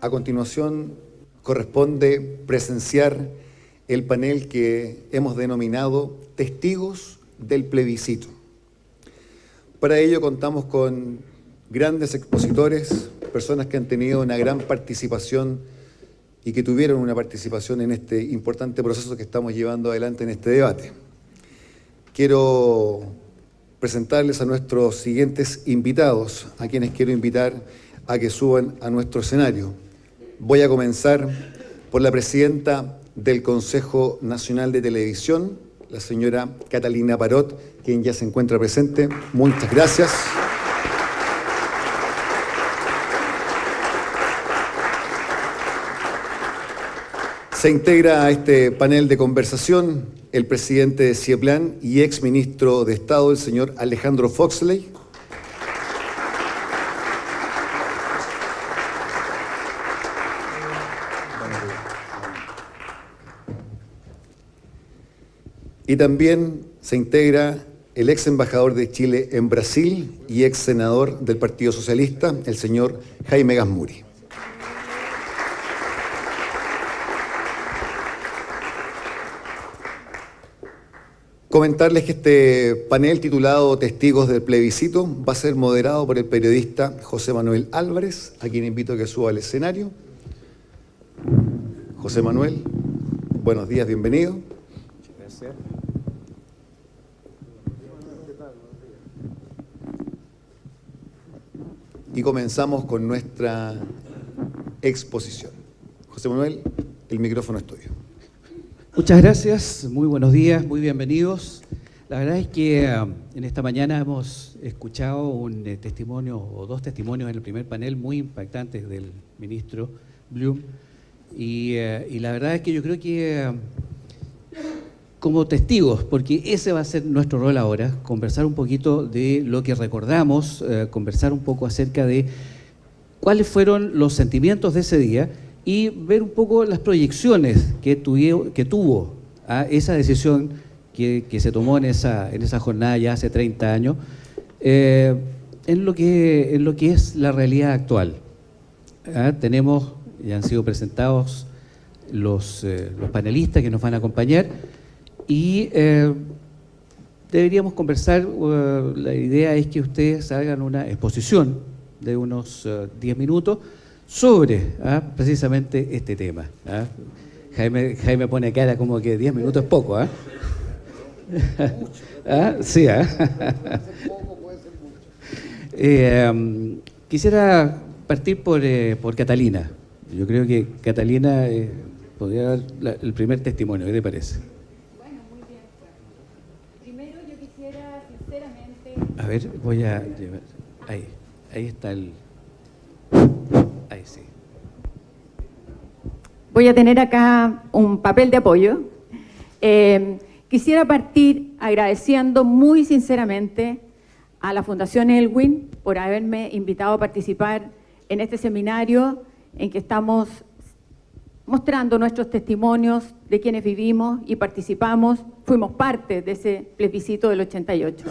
A continuación, corresponde presenciar el panel que hemos denominado Testigos del Plebiscito. Para ello contamos con grandes expositores, personas que han tenido una gran participación y que tuvieron una participación en este importante proceso que estamos llevando adelante en este debate. Quiero presentarles a nuestros siguientes invitados, a quienes quiero invitar a que suban a nuestro escenario. Voy a comenzar por la presidenta del Consejo Nacional de Televisión, la señora Catalina Parot, quien ya se encuentra presente. Muchas gracias. Se integra a este panel de conversación el presidente de CIEPLAN y exministro de Estado, el señor Alejandro Foxley. Y también se integra el ex embajador de Chile en Brasil y ex senador del Partido Socialista, el señor Jaime Gazmuri. Comentarles que este panel titulado Testigos del Plebiscito va a ser moderado por el periodista José Manuel Álvarez, a quien invito a que suba al escenario. José Manuel, buenos días, bienvenido. Muchas gracias. Y comenzamos con nuestra exposición. José Manuel, el micrófono es tuyo. Muchas gracias, muy buenos días, muy bienvenidos. La verdad es que en esta mañana hemos escuchado un testimonio o dos testimonios en el primer panel muy impactantes del ministro Blum y la verdad es que yo creo que como testigos, porque ese va a ser nuestro rol ahora, conversar un poquito de lo que recordamos, conversar un poco acerca de cuáles fueron los sentimientos de ese día y ver un poco las proyecciones que tuvo esa decisión que se tomó en esa jornada ya hace 30 años, en lo que es la realidad actual. Tenemos, ya han sido presentados los panelistas que nos van a acompañar y deberíamos conversar, la idea es que ustedes hagan una exposición de unos 10 minutos sobre precisamente este tema. Jaime pone cara como que 10 minutos es poco. Sí. Quisiera partir por Catalina. Yo creo que Catalina podría dar el primer testimonio. ¿Qué te parece? Bueno, muy bien. Primero yo quisiera sinceramente... A ver, voy a llevar... Ahí está el... Ahí sí. Voy a tener acá un papel de apoyo. Quisiera partir agradeciendo muy sinceramente a la Fundación Elwin por haberme invitado a participar en este seminario en que estamos mostrando nuestros testimonios de quienes vivimos y participamos, fuimos parte de ese plebiscito del 88.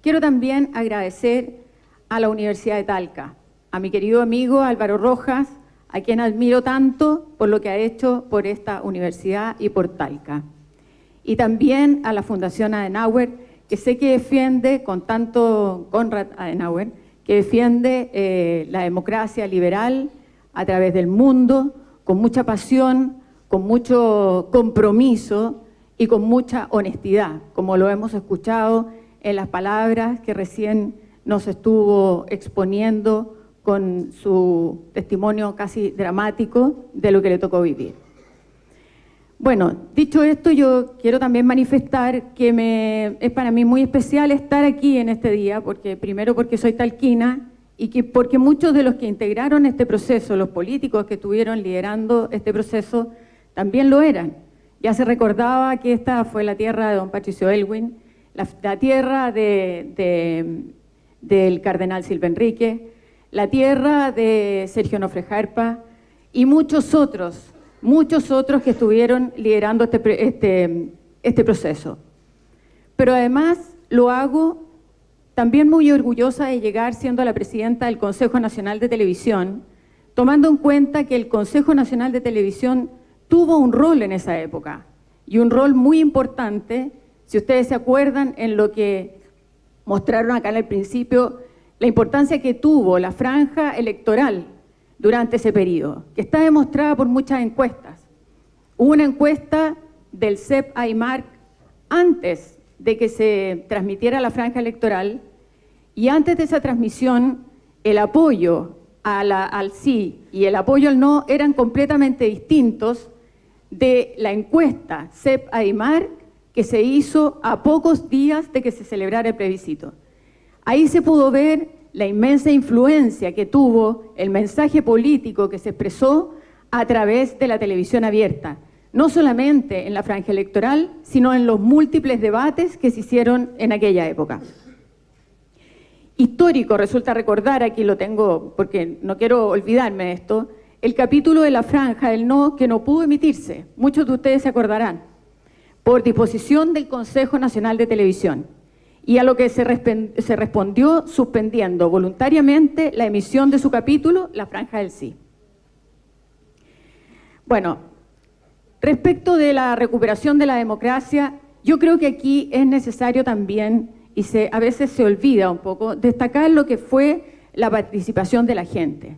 Quiero también agradecer a la Universidad de Talca, a mi querido amigo Álvaro Rojas, a quien admiro tanto por lo que ha hecho por esta universidad y por Talca. Y también a la Fundación Adenauer, que sé que defiende, con tanto Konrad Adenauer, que defiende la democracia liberal a través del mundo, con mucha pasión, con mucho compromiso y con mucha honestidad, como lo hemos escuchado en las palabras que recién nos estuvo exponiendo con su testimonio casi dramático de lo que le tocó vivir. Bueno, dicho esto, yo quiero también manifestar que es para mí muy especial estar aquí en este día, primero porque soy talquina y porque muchos de los que integraron este proceso, los políticos que estuvieron liderando este proceso, también lo eran. Ya se recordaba que esta fue la tierra de don Patricio Elwin, la tierra del cardenal Silva Enrique, la tierra de Sergio Nofre Jarpa y muchos otros que estuvieron liderando este proceso. Pero además lo hago también muy orgullosa de llegar siendo la presidenta del Consejo Nacional de Televisión, tomando en cuenta que el Consejo Nacional de Televisión tuvo un rol en esa época, y un rol muy importante, si ustedes se acuerdan, en lo que mostraron acá en el principio, la importancia que tuvo la franja electoral durante ese periodo, que está demostrada por muchas encuestas. Hubo una encuesta del CEP AIMARC antes de que se transmitiera la franja electoral, y antes de esa transmisión el apoyo al sí y el apoyo al no eran completamente distintos de la encuesta CEP AIMARC que se hizo a pocos días de que se celebrara el plebiscito. Ahí se pudo ver la inmensa influencia que tuvo el mensaje político que se expresó a través de la televisión abierta, no solamente en la franja electoral, sino en los múltiples debates que se hicieron en aquella época. Histórico resulta recordar, aquí lo tengo porque no quiero olvidarme de esto, el capítulo de la franja del no que no pudo emitirse, muchos de ustedes se acordarán, por disposición del Consejo Nacional de Televisión, y a lo que se respondió suspendiendo voluntariamente la emisión de su capítulo, la franja del sí. Bueno, respecto de la recuperación de la democracia, yo creo que aquí es necesario también, y a veces se olvida un poco, destacar lo que fue la participación de la gente.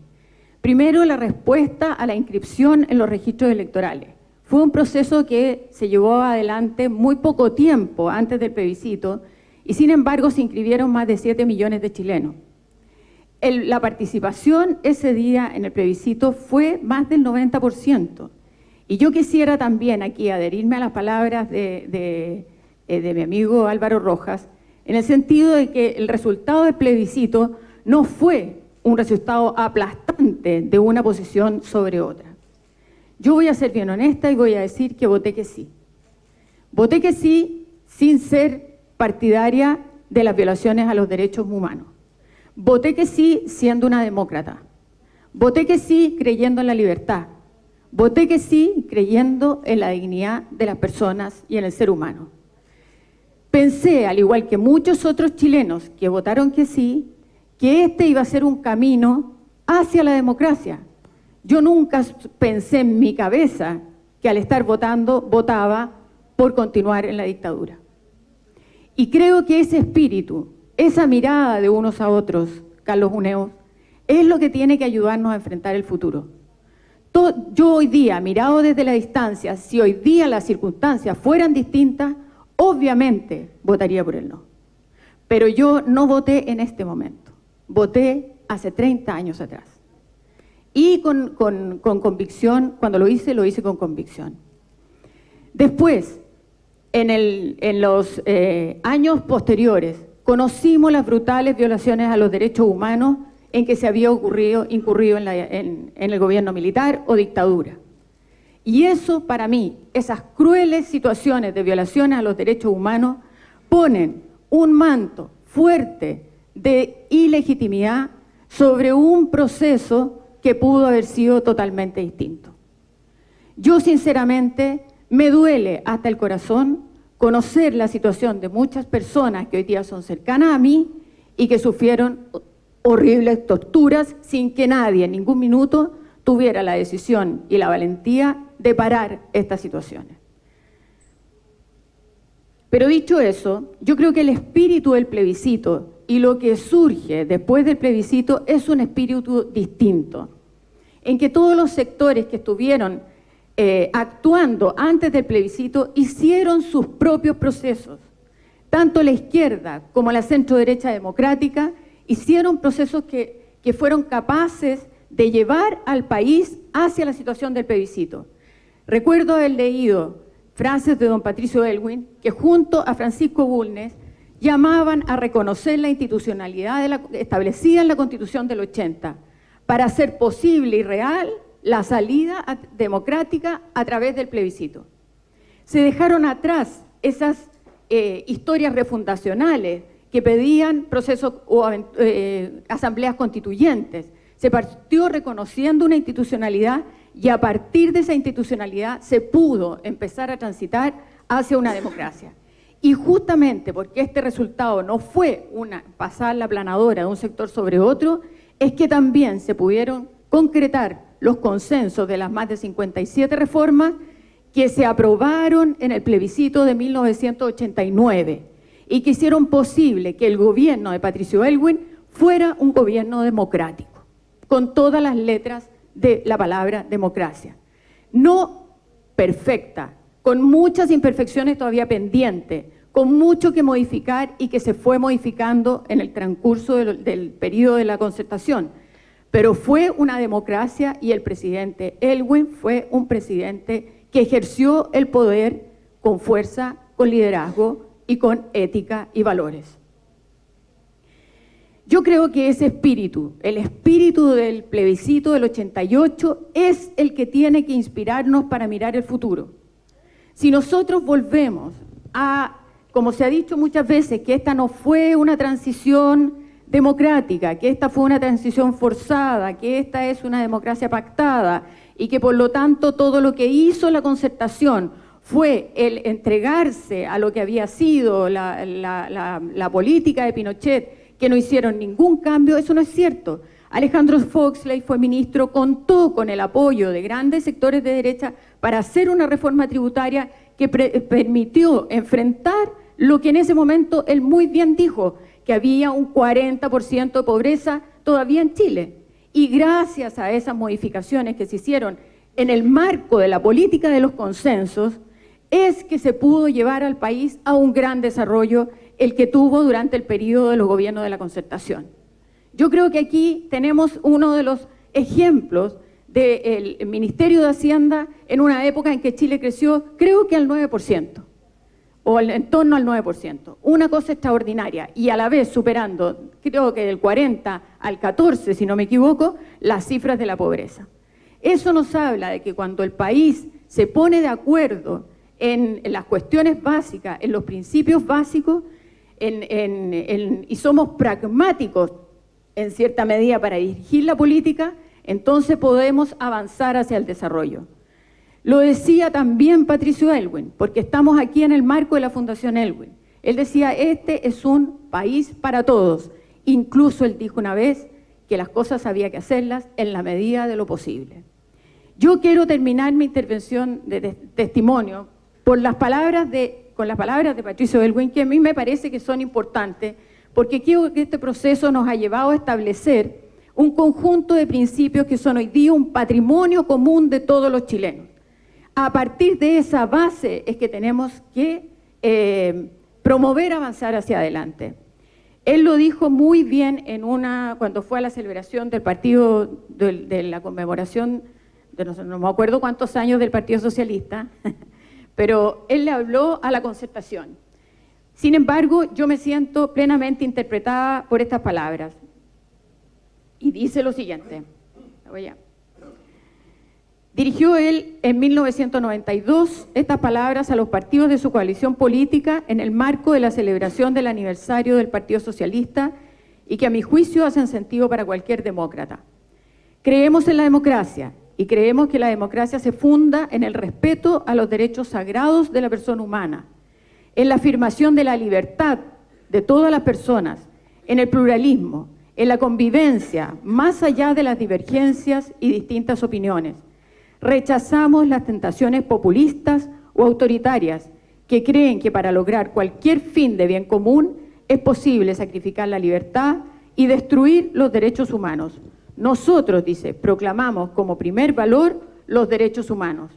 Primero, la respuesta a la inscripción en los registros electorales. Fue un proceso que se llevó adelante muy poco tiempo antes del plebiscito, y sin embargo se inscribieron más de 7 millones de chilenos. La participación ese día en el plebiscito fue más del 90%. Y yo quisiera también aquí adherirme a las palabras de mi amigo Álvaro Rojas, en el sentido de que el resultado del plebiscito no fue un resultado aplastante de una posición sobre otra. Yo voy a ser bien honesta y voy a decir que voté que sí. Voté que sí sin ser partidaria de las violaciones a los derechos humanos. Voté que sí siendo una demócrata. Voté que sí creyendo en la libertad. Voté que sí creyendo en la dignidad de las personas y en el ser humano. Pensé, al igual que muchos otros chilenos que votaron que sí, que este iba a ser un camino hacia la democracia. Yo nunca pensé en mi cabeza que al estar votando, votaba por continuar en la dictadura. Y creo que ese espíritu, esa mirada de unos a otros, Carlos Huneeus, es lo que tiene que ayudarnos a enfrentar el futuro. Yo hoy día, mirado desde la distancia, si hoy día las circunstancias fueran distintas, obviamente votaría por el no. Pero yo no voté en este momento, voté hace 30 años atrás. Y con convicción, cuando lo hice con convicción. Después, en los años posteriores, conocimos las brutales violaciones a los derechos humanos en que se había incurrido en el gobierno militar o dictadura. Y eso, para mí, esas crueles situaciones de violaciones a los derechos humanos ponen un manto fuerte de ilegitimidad sobre un proceso que pudo haber sido totalmente distinto. Yo, sinceramente, me duele hasta el corazón conocer la situación de muchas personas que hoy día son cercanas a mí y que sufrieron horribles torturas sin que nadie en ningún minuto tuviera la decisión y la valentía de parar estas situaciones. Pero dicho eso, yo creo que el espíritu del plebiscito y lo que surge después del plebiscito es un espíritu distinto, en que todos los sectores que estuvieron actuando antes del plebiscito hicieron sus propios procesos. Tanto la izquierda como la centro-derecha democrática hicieron procesos que fueron capaces de llevar al país hacia la situación del plebiscito. Recuerdo haber leído frases de don Patricio Aylwin que junto a Francisco Bulnes llamaban a reconocer la institucionalidad establecida en la Constitución del 80 para hacer posible y real la salida democrática a través del plebiscito. Se dejaron atrás esas historias refundacionales que pedían procesos o asambleas constituyentes. Se partió reconociendo una institucionalidad y a partir de esa institucionalidad se pudo empezar a transitar hacia una democracia. Y justamente porque este resultado no fue pasar la aplanadora de un sector sobre otro, es que también se pudieron concretar los consensos de las más de 57 reformas que se aprobaron en el plebiscito de 1989 y que hicieron posible que el gobierno de Patricio Aylwin fuera un gobierno democrático, con todas las letras de la palabra democracia. No perfecta, con muchas imperfecciones todavía pendientes, con mucho que modificar y que se fue modificando en el transcurso del periodo de la concertación, pero fue una democracia y el presidente Aylwin fue un presidente que ejerció el poder con fuerza, con liderazgo y con ética y valores. Yo creo que ese espíritu, el espíritu del plebiscito del 88, es el que tiene que inspirarnos para mirar el futuro. Si nosotros volvemos a, como se ha dicho muchas veces, que esta no fue una transición democrática, que esta fue una transición forzada, que esta es una democracia pactada y que por lo tanto todo lo que hizo la concertación fue el entregarse a lo que había sido la política de Pinochet, que no hicieron ningún cambio, eso no es cierto. Alejandro Foxley fue ministro, contó con el apoyo de grandes sectores de derecha para hacer una reforma tributaria que permitió enfrentar lo que en ese momento él muy bien dijo, que había un 40% de pobreza todavía en Chile. Y gracias a esas modificaciones que se hicieron en el marco de la política de los consensos, es que se pudo llevar al país a un gran desarrollo, el que tuvo durante el periodo de los gobiernos de la concertación. Yo creo que aquí tenemos uno de los ejemplos del Ministerio de Hacienda en una época en que Chile creció, creo que al 9%, o en torno al 9%. Una cosa extraordinaria, y a la vez superando, creo que del 40 al 14, si no me equivoco, las cifras de la pobreza. Eso nos habla de que cuando el país se pone de acuerdo en las cuestiones básicas, en los principios básicos, y somos pragmáticos en cierta medida para dirigir la política, entonces podemos avanzar hacia el desarrollo. Lo decía también Patricio Aylwin, porque estamos aquí en el marco de la Fundación Aylwin. Él decía, este es un país para todos. Incluso él dijo una vez que las cosas había que hacerlas en la medida de lo posible. Yo quiero terminar mi intervención de testimonio con las palabras de Patricio Aylwin, que a mí me parece que son importantes, porque creo que este proceso nos ha llevado a establecer un conjunto de principios que son hoy día un patrimonio común de todos los chilenos. A partir de esa base es que tenemos que promover avanzar hacia adelante. Él lo dijo muy bien cuando fue a la celebración del partido, de la conmemoración, no me acuerdo cuántos años del Partido Socialista, pero él le habló a la concertación. Sin embargo, yo me siento plenamente interpretada por estas palabras. Y dice lo siguiente. Dirigió él en 1992 estas palabras a los partidos de su coalición política en el marco de la celebración del aniversario del Partido Socialista y que a mi juicio hacen sentido para cualquier demócrata. Creemos en la democracia y creemos que la democracia se funda en el respeto a los derechos sagrados de la persona humana, en la afirmación de la libertad de todas las personas, en el pluralismo, en la convivencia, más allá de las divergencias y distintas opiniones. Rechazamos las tentaciones populistas o autoritarias que creen que para lograr cualquier fin de bien común es posible sacrificar la libertad y destruir los derechos humanos. Nosotros, dice, proclamamos como primer valor los derechos humanos.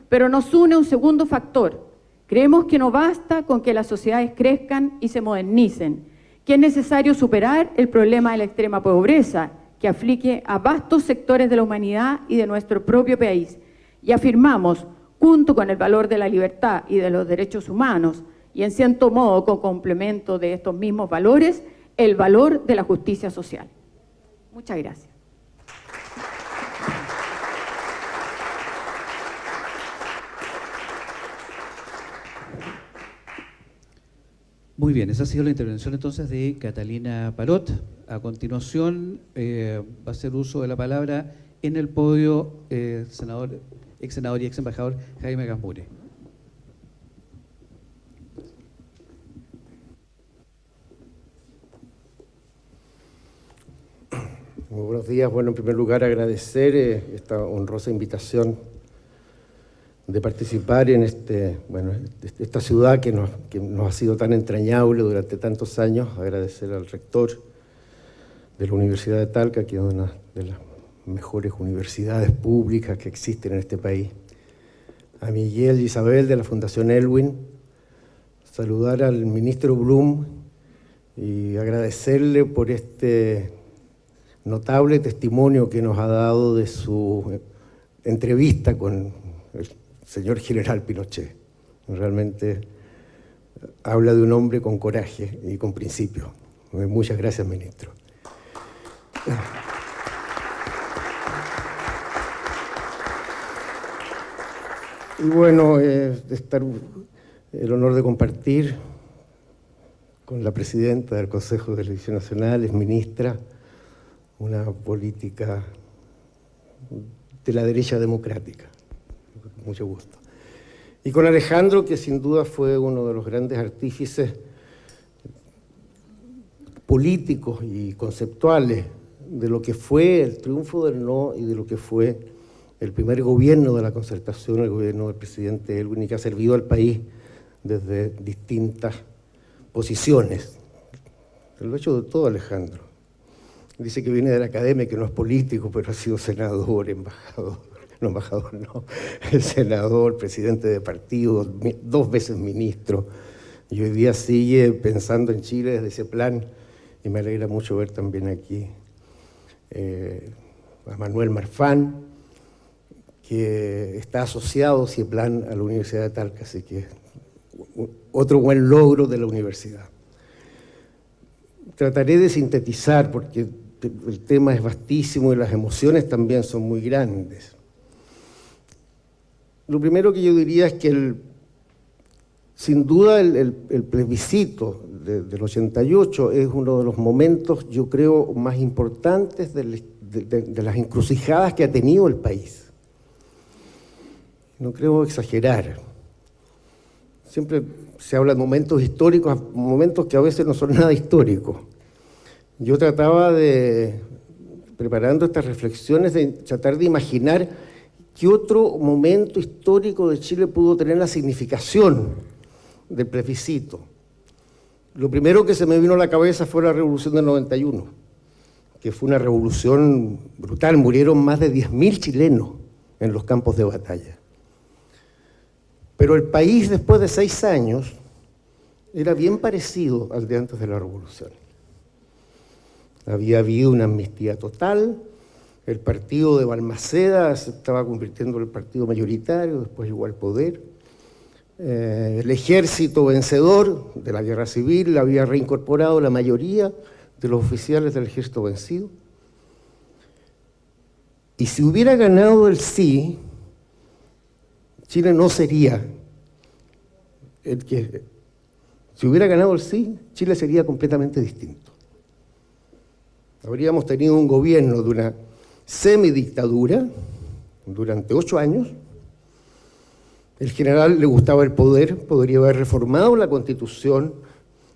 Pero nos une un segundo factor. Creemos que no basta con que las sociedades crezcan y se modernicen, que es necesario superar el problema de la extrema pobreza que aflige a vastos sectores de la humanidad y de nuestro propio país. Y afirmamos, junto con el valor de la libertad y de los derechos humanos, y en cierto modo con complemento de estos mismos valores, el valor de la justicia social. Muchas gracias. Muy bien, esa ha sido la intervención entonces de Catalina Parot. A continuación va a hacer uso de la palabra en el podio ex senador y ex embajador Jaime Gambure. Muy buenos días. Bueno, en primer lugar agradecer esta honrosa invitación de participar en esta ciudad que nos ha sido tan entrañable durante tantos años. Agradecer al rector de la Universidad de Talca, que es una de las mejores universidades públicas que existen en este país. A Miguel y Isabel de la Fundación Elwin. Saludar al ministro Blum y agradecerle por este notable testimonio que nos ha dado de su entrevista con el señor general Pinochet. Realmente habla de un hombre con coraje y con principio. Muchas gracias, ministro. Y bueno, estar el honor de compartir con la presidenta del Consejo de Televisión Nacional, es ministra, una política de la derecha democrática. Mucho gusto. Y con Alejandro, que sin duda fue uno de los grandes artífices políticos y conceptuales de lo que fue el triunfo del no y de lo que fue el primer gobierno de la concertación, el gobierno del presidente Elwin, y que ha servido al país desde distintas posiciones. Lo ha hecho de todo Alejandro. Dice que viene de la academia, que no es político, pero ha sido senador, senador, presidente de partido, 2 veces ministro, y hoy día sigue pensando en Chile desde ese plan, y me alegra mucho ver también aquí a Manuel Marfán, que está asociado, ese plan, a la Universidad de Talca, así que otro buen logro de la universidad. Trataré de sintetizar, porque el tema es vastísimo y las emociones también son muy grandes. Lo primero que yo diría es que sin duda el plebiscito del 88 es uno de los momentos, yo creo, más importantes de las encrucijadas que ha tenido el país. No creo exagerar. Siempre se habla de momentos históricos, momentos que a veces no son nada históricos. Yo trataba preparando estas reflexiones, de tratar de imaginar qué otro momento histórico de Chile pudo tener la significación del plebiscito. Lo primero que se me vino a la cabeza fue la Revolución del 91, que fue una revolución brutal. Murieron más de 10.000 chilenos en los campos de batalla. Pero el país, después de 6 años, era bien parecido al de antes de la revolución. Había habido una amnistía total, el partido de Balmaceda se estaba convirtiendo en el partido mayoritario, después llegó al poder. El ejército vencedor de la guerra civil había reincorporado la mayoría de los oficiales del ejército vencido. Y si hubiera ganado el sí, Chile no sería el que... Si hubiera ganado el sí, Chile sería completamente distinto. Habríamos tenido un gobierno de una semidictadura durante 8 años. El general le gustaba el poder, podría haber reformado la Constitución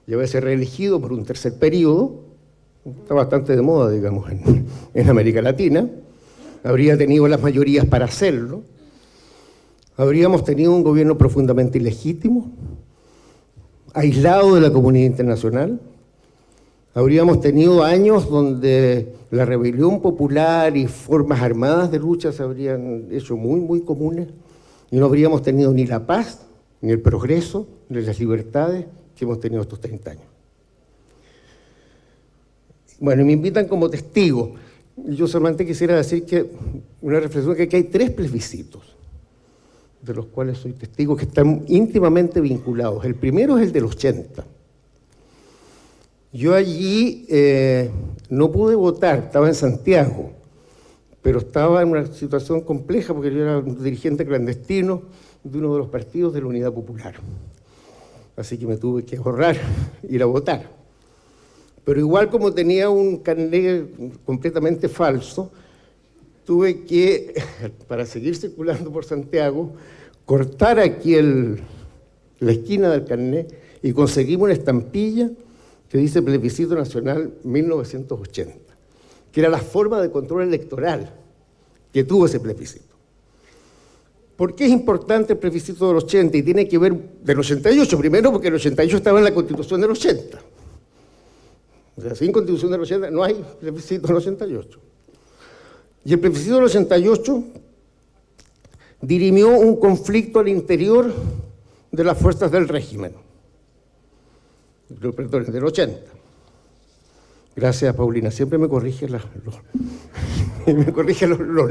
y haberse reelegido por un 3er periodo. Está bastante de moda, digamos, en América Latina. Habría tenido las mayorías para hacerlo. Habríamos tenido un gobierno profundamente ilegítimo, aislado de la comunidad internacional. Habríamos tenido años donde la rebelión popular y formas armadas de lucha se habrían hecho muy, muy comunes, y no habríamos tenido ni la paz, ni el progreso, ni las libertades que hemos tenido estos 30 años. Bueno, me invitan como testigo. Yo solamente quisiera decir que una reflexión, que aquí hay 3 plebiscitos, de los cuales soy testigo, que están íntimamente vinculados. El primero es el del 80. Yo allí no pude votar, estaba en Santiago, pero estaba en una situación compleja porque yo era un dirigente clandestino de uno de los partidos de la Unidad Popular. Así que me tuve que ahorrar ir a votar. Pero igual, como tenía un carnet completamente falso, tuve que, para seguir circulando por Santiago, cortar aquí la esquina del carnet y conseguimos una estampilla que dice Plebiscito Nacional 1980, que era la forma de control electoral que tuvo ese plebiscito. ¿Por qué es importante el plebiscito del 80? Y tiene que ver del 88, primero porque el 88 estaba en la Constitución del 80. O sea, sin Constitución del 80 no hay plebiscito del 88. Y el plebiscito del 88 dirimió un conflicto al interior de las fuerzas del régimen. Perdón, del 80. Gracias, Paulina. Siempre me corrige los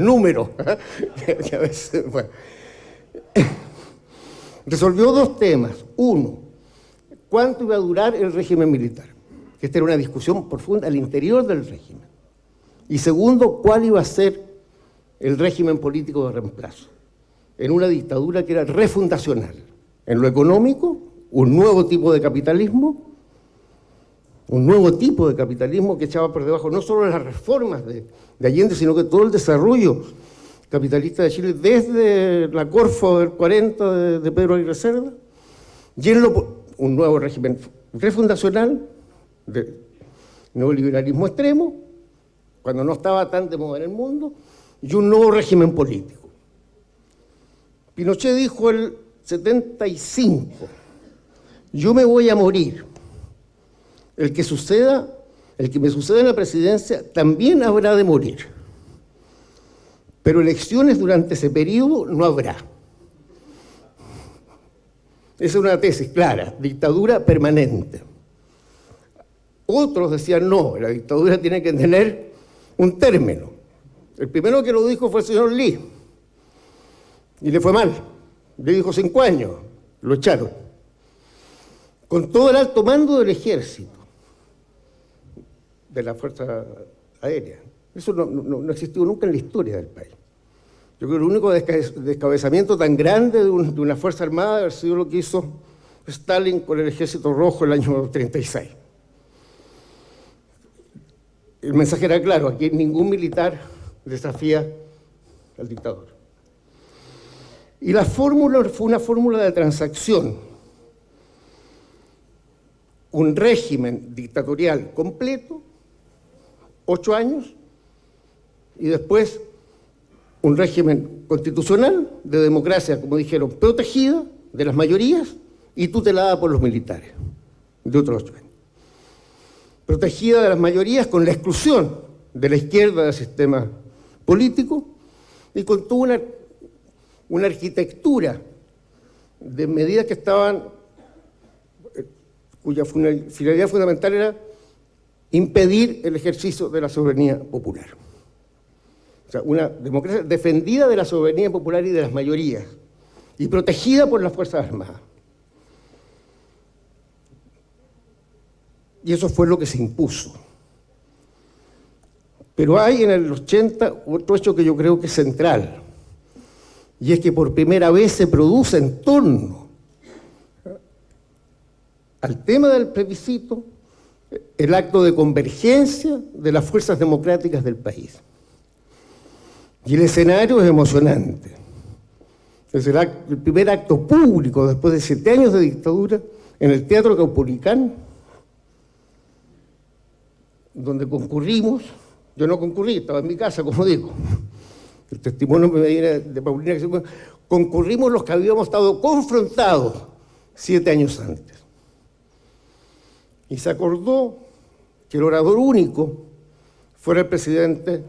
números. Que a veces, bueno. Resolvió dos temas. Uno, ¿cuánto iba a durar el régimen militar? Que esta era una discusión profunda al interior del régimen. Y segundo, ¿cuál iba a ser el régimen político de reemplazo? En una dictadura que era refundacional. En lo económico, un nuevo tipo de capitalismo, que echaba por debajo no solo las reformas de Allende, sino que todo el desarrollo capitalista de Chile desde la Corfo del 40 de Pedro Aguirre Cerda, y un nuevo régimen refundacional, de neoliberalismo extremo, cuando no estaba tan de moda en el mundo, y un nuevo régimen político. Pinochet dijo el 75, yo me voy a morir. El que me suceda en la presidencia también habrá de morir. Pero elecciones durante ese periodo no habrá. Esa es una tesis clara, dictadura permanente. Otros decían, no, la dictadura tiene que tener un término. El primero que lo dijo fue el señor Lee. Y le fue mal. Le dijo 5 años, lo echaron. Con todo el alto mando del ejército, de la Fuerza Aérea. Eso no existió nunca en la historia del país. Yo creo que el único descabezamiento tan grande de una Fuerza Armada debe haber sido lo que hizo Stalin con el Ejército Rojo el año 36. El mensaje era claro, aquí ningún militar desafía al dictador. Y la fórmula fue una fórmula de transacción. Un régimen dictatorial completo, 8 años, y después un régimen constitucional de democracia, como dijeron, protegida de las mayorías y tutelada por los militares, de otros 8 años. Protegida de las mayorías con la exclusión de la izquierda del sistema político y con toda una arquitectura de medidas que estaban, cuya finalidad fundamental era impedir el ejercicio de la soberanía popular. O sea, una democracia defendida de la soberanía popular y de las mayorías, y protegida por las Fuerzas Armadas. Y eso fue lo que se impuso. Pero hay en el 80 otro hecho que yo creo que es central, y es que por primera vez se produce en torno al tema del plebiscito el acto de convergencia de las fuerzas democráticas del país. Y el escenario es emocionante. Es el primer acto público después de 7 años de dictadura en el Teatro Caupolicán, donde concurrimos. Yo no concurrí, estaba en mi casa, como digo. El testimonio me viene de Paulina, que concurrimos los que habíamos estado confrontados 7 años antes. Y se acordó que el orador único fuera el presidente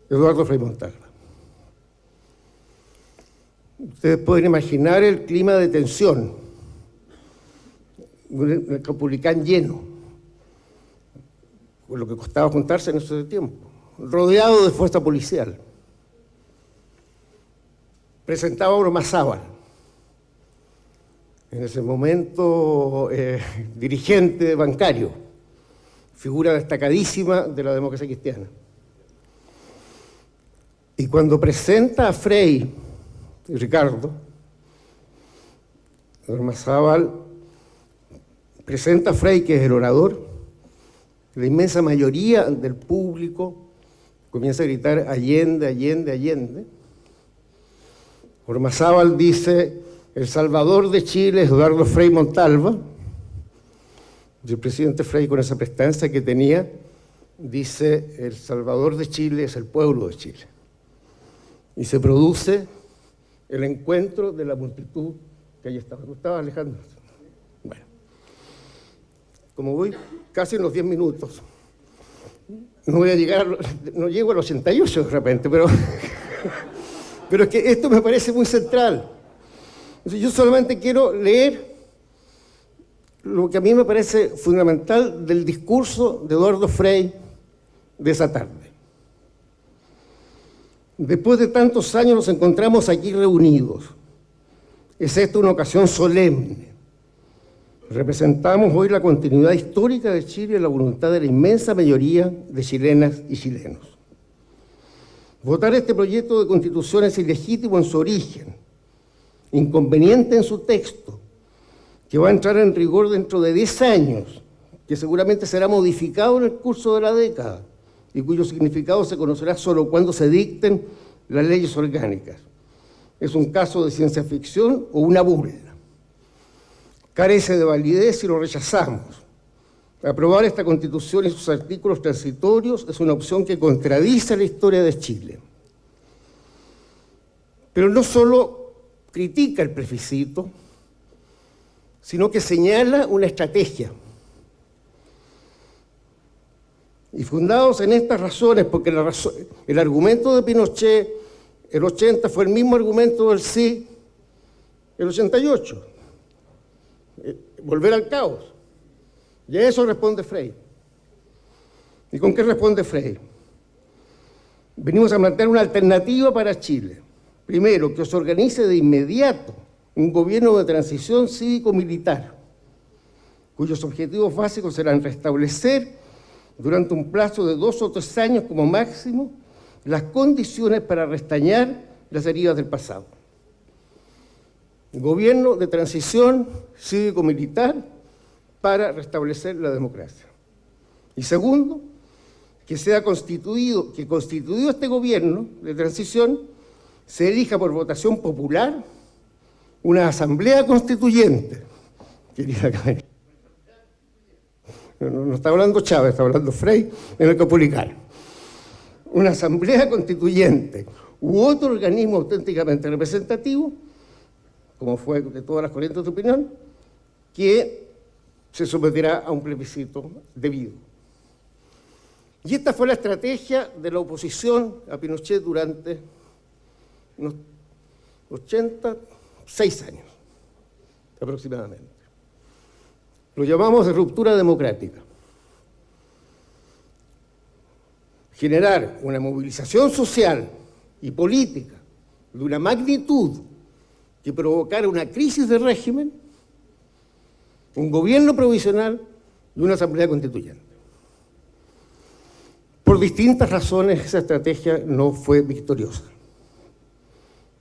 Eduardo Frei Montalva. Ustedes pueden imaginar el clima de tensión, el Caupolicán lleno, con lo que costaba juntarse en ese tiempo, rodeado de fuerza policial. Presentaba a Ormazábal, en ese momento dirigente bancario, figura destacadísima de la democracia cristiana. Y cuando presenta a Frei y Ricardo, Ormazábal presenta a Frei, que es el orador, la inmensa mayoría del público comienza a gritar Allende, Allende, Allende. Ormazábal dice: el salvador de Chile es Eduardo Frei Montalva. Y el presidente Frei, con esa prestancia que tenía, dice: el Salvador de Chile es el pueblo de Chile. Y se produce el encuentro de la multitud que allí estaba. ¿No estaba, Alejandro? Bueno, como voy casi en los 10 minutos, no voy a llegar, no llego al 88 de repente, pero es que esto me parece muy central. Entonces, yo solamente quiero leer lo que a mí me parece fundamental del discurso de Eduardo Frei de esa tarde. Después de tantos años nos encontramos aquí reunidos. Es esta una ocasión solemne. Representamos hoy la continuidad histórica de Chile y la voluntad de la inmensa mayoría de chilenas y chilenos. Votar este proyecto de Constitución es ilegítimo en su origen, inconveniente en su texto, que va a entrar en rigor dentro de 10 años, que seguramente será modificado en el curso de la década y cuyo significado se conocerá solo cuando se dicten las leyes orgánicas. Es un caso de ciencia ficción o una burla. Carece de validez y lo rechazamos. Aprobar esta Constitución y sus artículos transitorios es una opción que contradice la historia de Chile. Pero no solo critica el plebiscito, sino que señala una estrategia. Y fundados en estas razones, porque el argumento de Pinochet, el 80, fue el mismo argumento del sí, el 88. Volver al caos. Y a eso responde Frei. ¿Y con qué responde Frei? Venimos a plantear una alternativa para Chile. Primero, que se organice de inmediato un gobierno de transición cívico-militar, cuyos objetivos básicos serán restablecer durante un plazo de 2 o 3 años como máximo las condiciones para restañar las heridas del pasado. Gobierno de transición cívico-militar para restablecer la democracia. Y segundo, que constituido este gobierno de transición, se elija por votación popular una asamblea constituyente. Querida Karen. No está hablando Chávez, está hablando Frei en el Capulicano. Una asamblea constituyente u otro organismo auténticamente representativo, como fue de todas las corrientes de opinión, que se someterá a un plebiscito debido. Y esta fue la estrategia de la oposición a Pinochet durante unos 86 años, aproximadamente. Lo llamamos de ruptura democrática. Generar una movilización social y política de una magnitud que provocara una crisis de régimen, un gobierno provisional y una asamblea constituyente. Por distintas razones esa estrategia no fue victoriosa.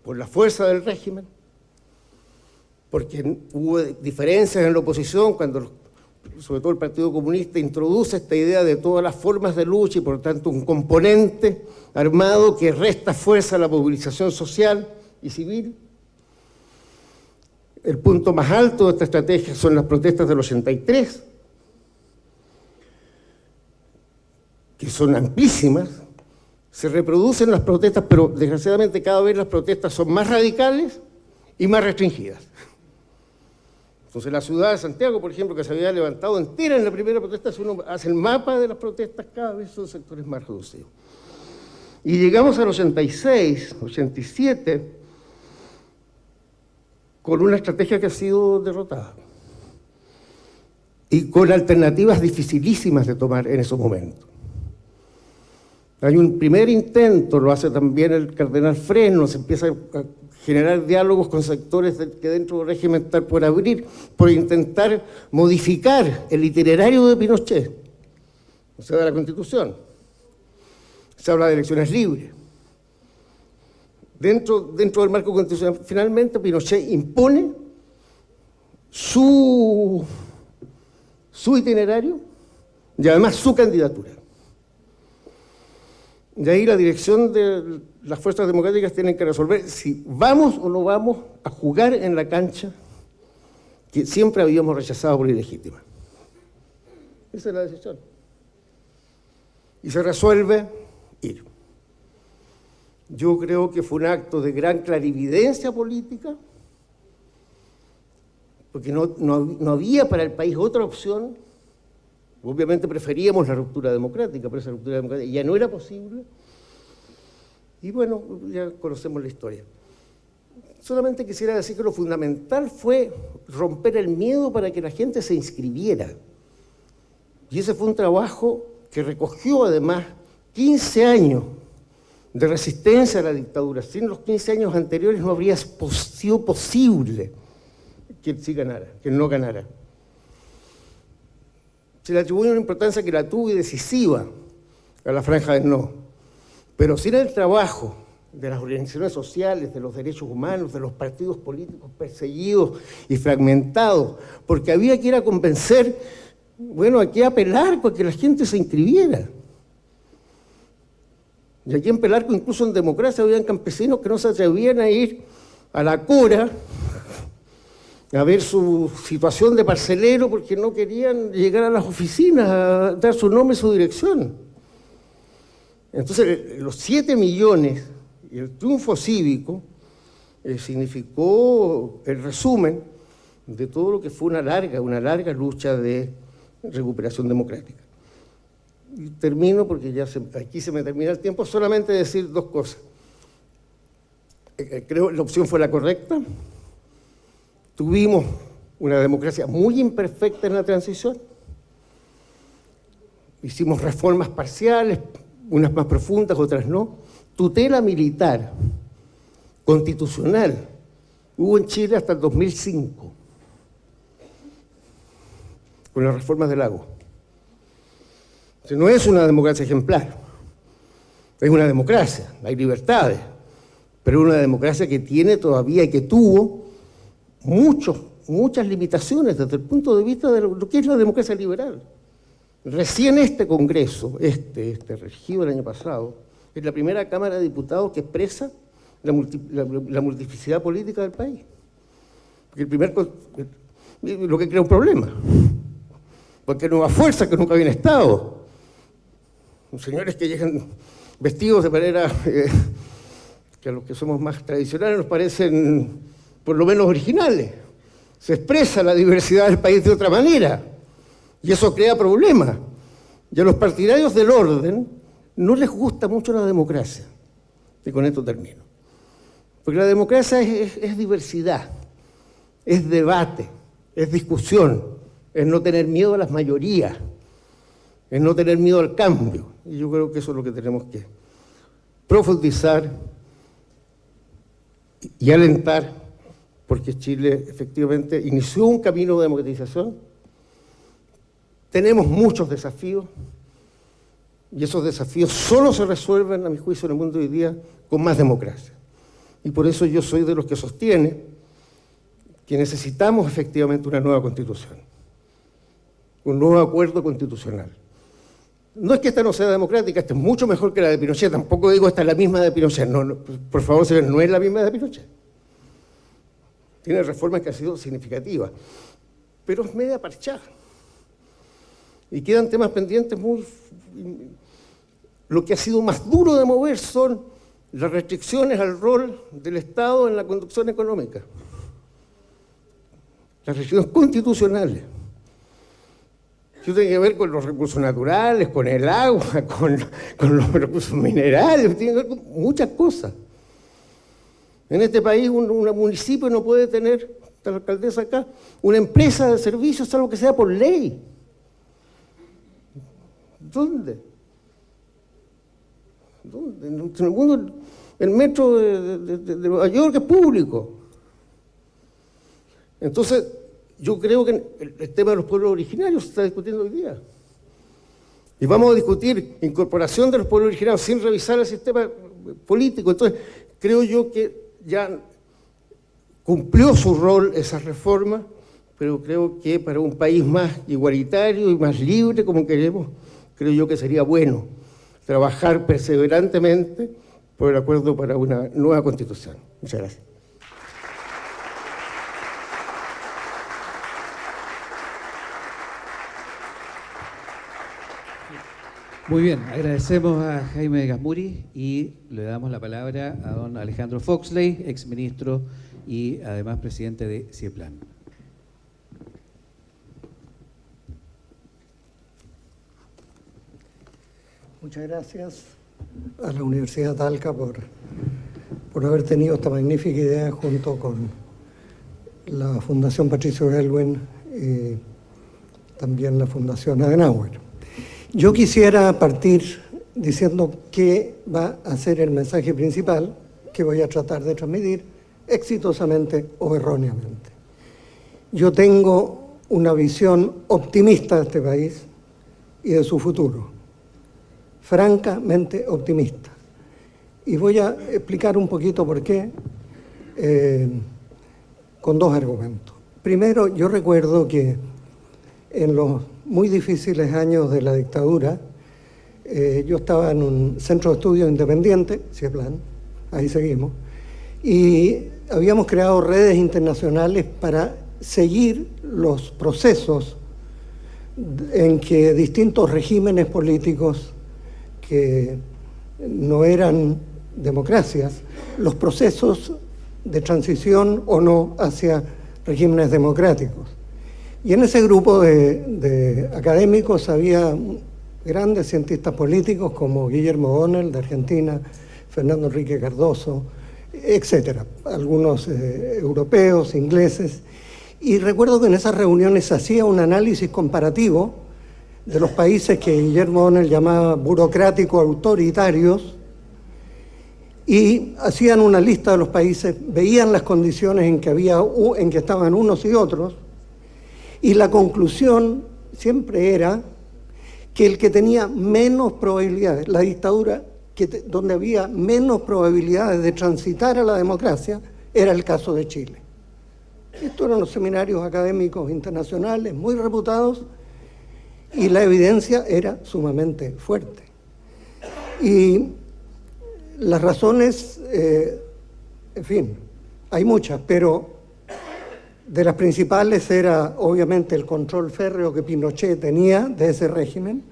Por la fuerza del régimen, porque hubo diferencias en la oposición cuando, sobre todo el Partido Comunista, introduce esta idea de todas las formas de lucha y por tanto un componente armado que resta fuerza a la movilización social y civil. El punto más alto de esta estrategia son las protestas del 83, que son amplísimas. Se reproducen las protestas, pero desgraciadamente cada vez las protestas son más radicales y más restringidas. Entonces la ciudad de Santiago, por ejemplo, que se había levantado entera en la primera protesta, si uno hace el mapa de las protestas, cada vez son sectores más reducidos. Y llegamos al 86, 87, con una estrategia que ha sido derrotada y con alternativas dificilísimas de tomar en esos momentos. Hay un primer intento, lo hace también el cardenal Fresno, se empieza a generar diálogos con sectores que dentro del régimen están por abrir, por intentar modificar el itinerario de Pinochet, o sea, de la Constitución. Se habla de elecciones libres. Dentro del marco constitucional, finalmente Pinochet impone su itinerario y además su candidatura. Y ahí la dirección de las fuerzas democráticas tienen que resolver si vamos o no vamos a jugar en la cancha que siempre habíamos rechazado por ilegítima. Esa es la decisión. y se resuelve ir. Yo creo que fue un acto de gran clarividencia política, porque no había para el país otra opción. Obviamente preferíamos la ruptura democrática, pero esa ruptura democrática ya no era posible. Y bueno, ya conocemos la historia. Solamente quisiera decir que lo fundamental fue romper el miedo para que la gente se inscribiera. Y ese fue un trabajo que recogió además 15 años de resistencia a la dictadura. Sin los 15 años anteriores no habría sido posible que él sí ganara, que él no ganara. Se le atribuye una importancia que la tuvo y decisiva a la franja del no. Pero sin el trabajo de las organizaciones sociales, de los derechos humanos, de los partidos políticos perseguidos y fragmentados, porque había que ir a convencer, bueno, aquí a Pelarco, a que la gente se inscribiera. Y aquí en Pelarco, incluso en democracia, habían campesinos que no se atrevían a ir a la Cora a ver su situación de parcelero porque no querían llegar a las oficinas a dar su nombre y su dirección. Entonces, los 7 millones y el triunfo cívico significó el resumen de todo lo que fue una larga lucha de recuperación democrática. Y termino porque ya aquí se me termina el tiempo, solamente decir 2 cosas. Creo que la opción fue la correcta. Tuvimos una democracia muy imperfecta en la transición. Hicimos reformas parciales, unas más profundas, otras no. Tutela militar, constitucional, hubo en Chile hasta el 2005, con las reformas del Lago. O sea, no es una democracia ejemplar, es una democracia, hay libertades, pero es una democracia que tiene todavía y que tuvo muchas limitaciones desde el punto de vista de lo que es la democracia liberal. Recién este Congreso, regido el año pasado, es la primera Cámara de Diputados que expresa la multiplicidad política del país. Porque lo que crea un problema, porque hay nuevas fuerzas que nunca habían estado. Señores que llegan vestidos de manera que a los que somos más tradicionales nos parecen por lo menos originales. Se expresa la diversidad del país de otra manera y eso crea problemas. Y a los partidarios del orden no les gusta mucho la democracia. Y con esto termino. Porque la democracia es diversidad, es debate, es discusión, es no tener miedo a las mayorías, es no tener miedo al cambio. Y yo creo que eso es lo que tenemos que profundizar y alentar, porque Chile efectivamente inició un camino de democratización. Tenemos muchos desafíos y esos desafíos solo se resuelven, a mi juicio, en el mundo de hoy día con más democracia. Y por eso yo soy de los que sostiene que necesitamos efectivamente una nueva constitución, un nuevo acuerdo constitucional. No es que esta no sea democrática, esta es mucho mejor que la de Pinochet, tampoco digo esta es la misma de Pinochet, no, por favor, señores, no es la misma de Pinochet. Tiene reformas que han sido significativas, pero es media parchada. Y quedan temas pendientes muy... Lo que ha sido más duro de mover son las restricciones al rol del Estado en la conducción económica. Las restricciones constitucionales. Eso tiene que ver con los recursos naturales, con el agua, con los recursos minerales, tiene que ver con muchas cosas. En este país un municipio no puede tener, está la alcaldesa acá, una empresa de servicios, salvo que sea por ley. ¿Dónde? En el mundo, el metro de Nueva York es público. Entonces, yo creo que el tema de los pueblos originarios se está discutiendo hoy día. Y vamos a discutir incorporación de los pueblos originarios sin revisar el sistema político. Entonces, creo yo que ya cumplió su rol esa reforma, pero creo que para un país más igualitario y más libre como queremos, creo yo que sería bueno trabajar perseverantemente por el acuerdo para una nueva constitución. Muchas gracias. Muy bien, agradecemos a Jaime Gasmuri y le damos la palabra a don Alejandro Foxley, exministro y además presidente de CIEPLAN. Muchas gracias a la Universidad de Talca por haber tenido esta magnífica idea junto con la Fundación Patricio Aylwin y también la Fundación Adenauer. Yo quisiera partir diciendo qué va a ser el mensaje principal que voy a tratar de transmitir exitosamente o erróneamente. Yo tengo una visión optimista de este país y de su futuro, francamente optimista. Y voy a explicar un poquito por qué, con dos argumentos. Primero, yo recuerdo que en los muy difíciles años de la dictadura, yo estaba en un centro de estudios independiente, CIEPLAN, ahí seguimos, y habíamos creado redes internacionales para seguir los procesos en que distintos regímenes políticos que no eran democracias, los procesos de transición o no hacia regímenes democráticos. Y en ese grupo de académicos había grandes cientistas políticos como Guillermo O'Donnell de Argentina, Fernando Enrique Cardoso, etcétera, algunos europeos, ingleses. Y recuerdo que en esas reuniones se hacía un análisis comparativo de los países que Guillermo O'Donnell llamaba burocráticos autoritarios, y hacían una lista de los países, veían las condiciones en que estaban unos y otros, y la conclusión siempre era que el que tenía menos probabilidades, la dictadura donde había menos probabilidades de transitar a la democracia, era el caso de Chile. Estos eran los seminarios académicos internacionales muy reputados, y la evidencia era sumamente fuerte. Y las razones, en fin, hay muchas, pero de las principales era obviamente el control férreo que Pinochet tenía de ese régimen,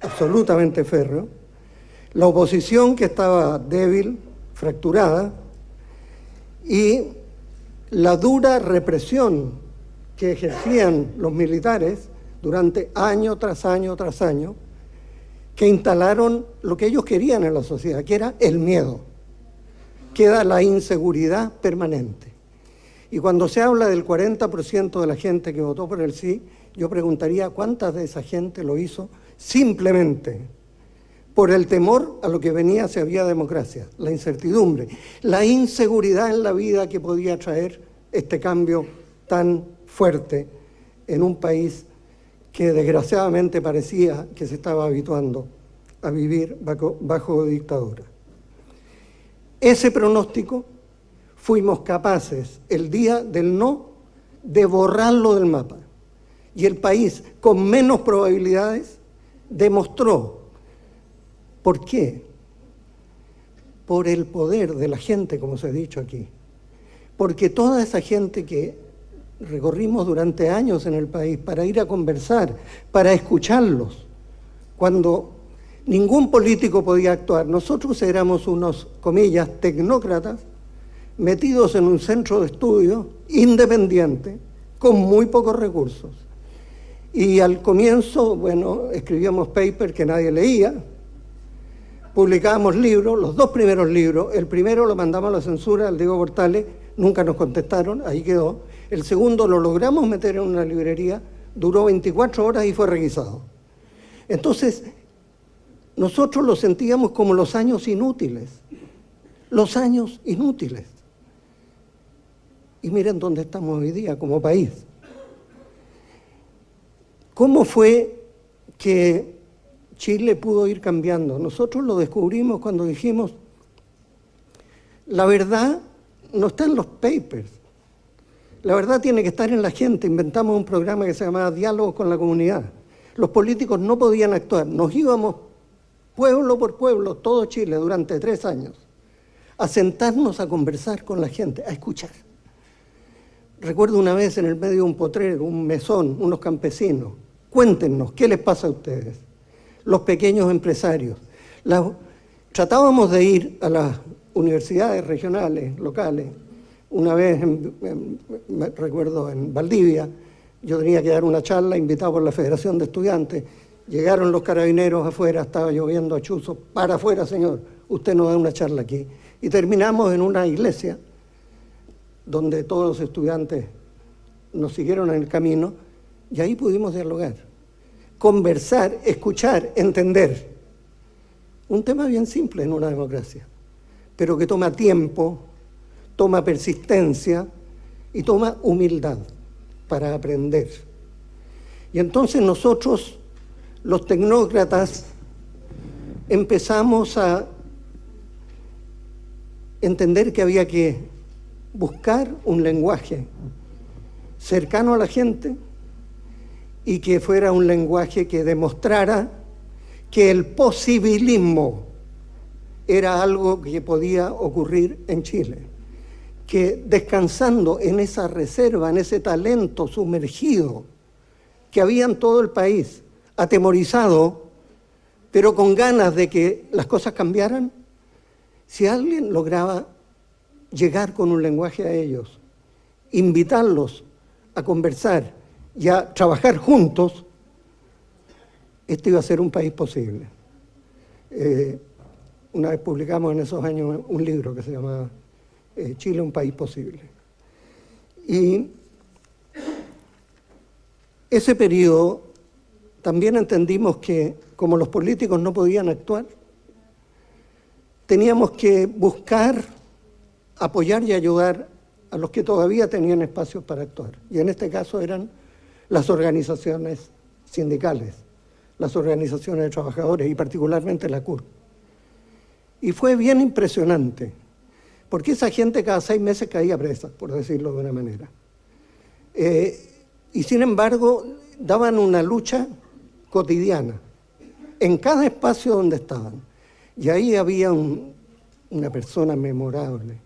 absolutamente férreo, la oposición que estaba débil, fracturada, y la dura represión que ejercían los militares durante año tras año tras año, que instalaron lo que ellos querían en la sociedad, que era el miedo, que era la inseguridad permanente. Y cuando se habla del 40% de la gente que votó por el sí, yo preguntaría cuántas de esa gente lo hizo simplemente por el temor a lo que venía si había democracia, la incertidumbre, la inseguridad en la vida que podía traer este cambio tan fuerte en un país que desgraciadamente parecía que se estaba habituando a vivir bajo dictadura. Ese pronóstico fuimos capaces, el día del no, de borrarlo del mapa. Y el país con menos probabilidades demostró. ¿Por qué? Por el poder de la gente, como se ha dicho aquí. Porque toda esa gente que recorrimos durante años en el país para ir a conversar, para escucharlos, cuando ningún político podía actuar. Nosotros éramos unos, comillas, tecnócratas, metidos en un centro de estudio independiente, con muy pocos recursos. Y al comienzo, bueno, escribíamos papers que nadie leía, publicábamos libros, los dos primeros libros, el primero lo mandamos a la censura, al Diego Portales, nunca nos contestaron, ahí quedó. El segundo lo logramos meter en una librería, duró 24 horas y fue requisado. Entonces, nosotros lo sentíamos como los años inútiles. Los años inútiles. Y miren dónde estamos hoy día como país. ¿Cómo fue que Chile pudo ir cambiando? Nosotros lo descubrimos cuando dijimos, la verdad no está en los papers. La verdad tiene que estar en la gente. Inventamos un programa que se llamaba Diálogo con la Comunidad. Los políticos no podían actuar. Nos íbamos pueblo por pueblo, todo Chile, durante 3 años, a sentarnos a conversar con la gente, a escuchar. Recuerdo una vez en el medio de un potrero, un mesón, unos campesinos. Cuéntenos, ¿qué les pasa a ustedes? los pequeños empresarios. Tratábamos de ir a las universidades regionales, locales. Una vez, me recuerdo, en Valdivia, yo tenía que dar una charla invitado por la Federación de Estudiantes. Llegaron los carabineros afuera, estaba lloviendo a chuzos. Para afuera, señor, usted no da una charla aquí. Y terminamos en una iglesia donde todos los estudiantes nos siguieron en el camino y ahí pudimos dialogar, conversar, escuchar, entender. Un tema bien simple en una democracia, pero que toma tiempo, toma persistencia y toma humildad para aprender. Y entonces nosotros, los tecnócratas, empezamos a entender que había que buscar un lenguaje cercano a la gente y que fuera un lenguaje que demostrara que el posibilismo era algo que podía ocurrir en Chile, que descansando en esa reserva, en ese talento sumergido que había en todo el país, atemorizado, pero con ganas de que las cosas cambiaran, si alguien lograba llegar con un lenguaje a ellos, invitarlos a conversar y a trabajar juntos, este iba a ser un país posible. Una vez publicamos en esos años un libro que se llamaba Chile, un país posible. Y ese periodo también entendimos que, como los políticos no podían actuar, teníamos que buscar, apoyar y ayudar a los que todavía tenían espacios para actuar. Y en este caso eran las organizaciones sindicales, las organizaciones de trabajadores y particularmente la CUT. Y fue bien impresionante, porque esa gente cada 6 meses caía presa, por decirlo de una manera. Y sin embargo, daban una lucha cotidiana, en cada espacio donde estaban. Y ahí había una persona memorable,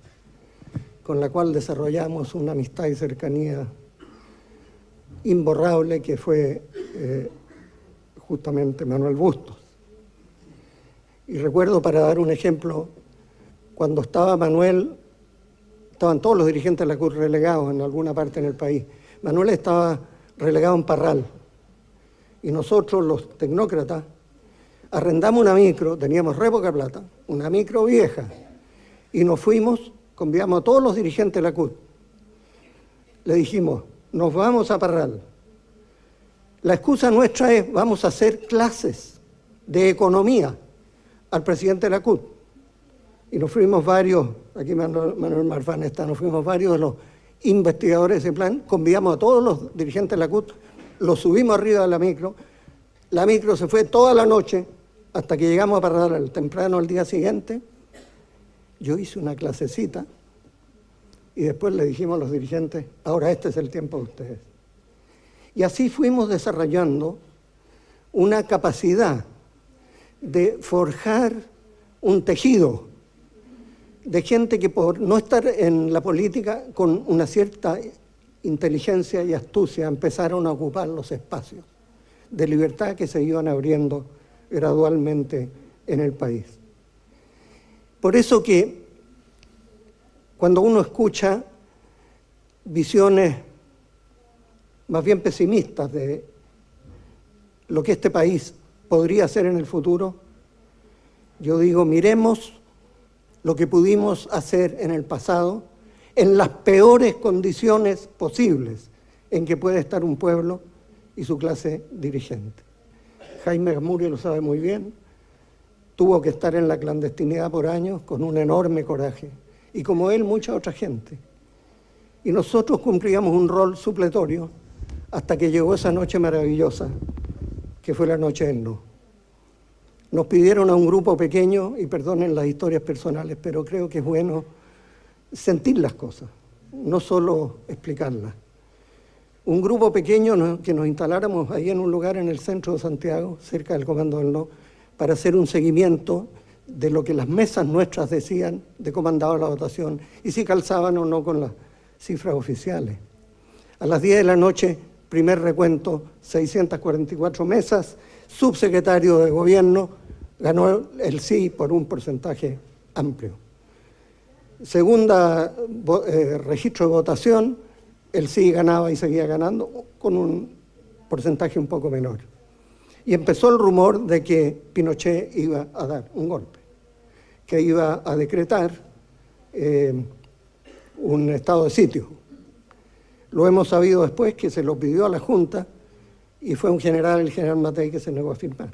con la cual desarrollamos una amistad y cercanía imborrable, que fue justamente Manuel Bustos. Y recuerdo, para dar un ejemplo, cuando estaba Manuel, estaban todos los dirigentes de la CUT relegados en alguna parte en el país. Manuel estaba relegado en Parral. Y nosotros, los tecnócratas, arrendamos una micro, teníamos re poca plata, una micro vieja, y nos fuimos, convidamos a todos los dirigentes de la CUT. Le dijimos, nos vamos a Parral. La excusa nuestra es, vamos a hacer clases de economía al presidente de la CUT. Y nos fuimos varios, aquí Manuel Marfán está, nos fuimos varios de los investigadores de ese plan, convidamos a todos los dirigentes de la CUT, los subimos arriba de la micro se fue toda la noche, hasta que llegamos a Parral temprano al día siguiente. Yo hice una clasecita y después le dijimos a los dirigentes, ahora este es el tiempo de ustedes. Y así fuimos desarrollando una capacidad de forjar un tejido de gente que, por no estar en la política, con una cierta inteligencia y astucia, empezaron a ocupar los espacios de libertad que se iban abriendo gradualmente en el país. Por eso que cuando uno escucha visiones más bien pesimistas de lo que este país podría ser en el futuro, yo digo, miremos lo que pudimos hacer en el pasado, en las peores condiciones posibles en que puede estar un pueblo y su clase dirigente. Jaime Gazmuri lo sabe muy bien, tuvo que estar en la clandestinidad por años con un enorme coraje, y como él, mucha otra gente. Y nosotros cumplíamos un rol supletorio hasta que llegó esa noche maravillosa, que fue la noche del no. Nos pidieron a un grupo pequeño, y perdonen las historias personales, pero creo que es bueno sentir las cosas, no solo explicarlas. Un grupo pequeño que nos instaláramos ahí en un lugar en el centro de Santiago, cerca del Comando del No, para hacer un seguimiento de lo que las mesas nuestras decían de cómo andaba la votación y si calzaban o no con las cifras oficiales. A las 10 de la noche, primer recuento, 644 mesas, subsecretario de gobierno, ganó el sí por un porcentaje amplio. Segunda registro de votación, el sí ganaba y seguía ganando con un porcentaje un poco menor. Y empezó el rumor de que Pinochet iba a dar un golpe, que iba a decretar un estado de sitio. Lo hemos sabido después, que se lo pidió a la Junta y fue el general Matei, que se negó a firmar.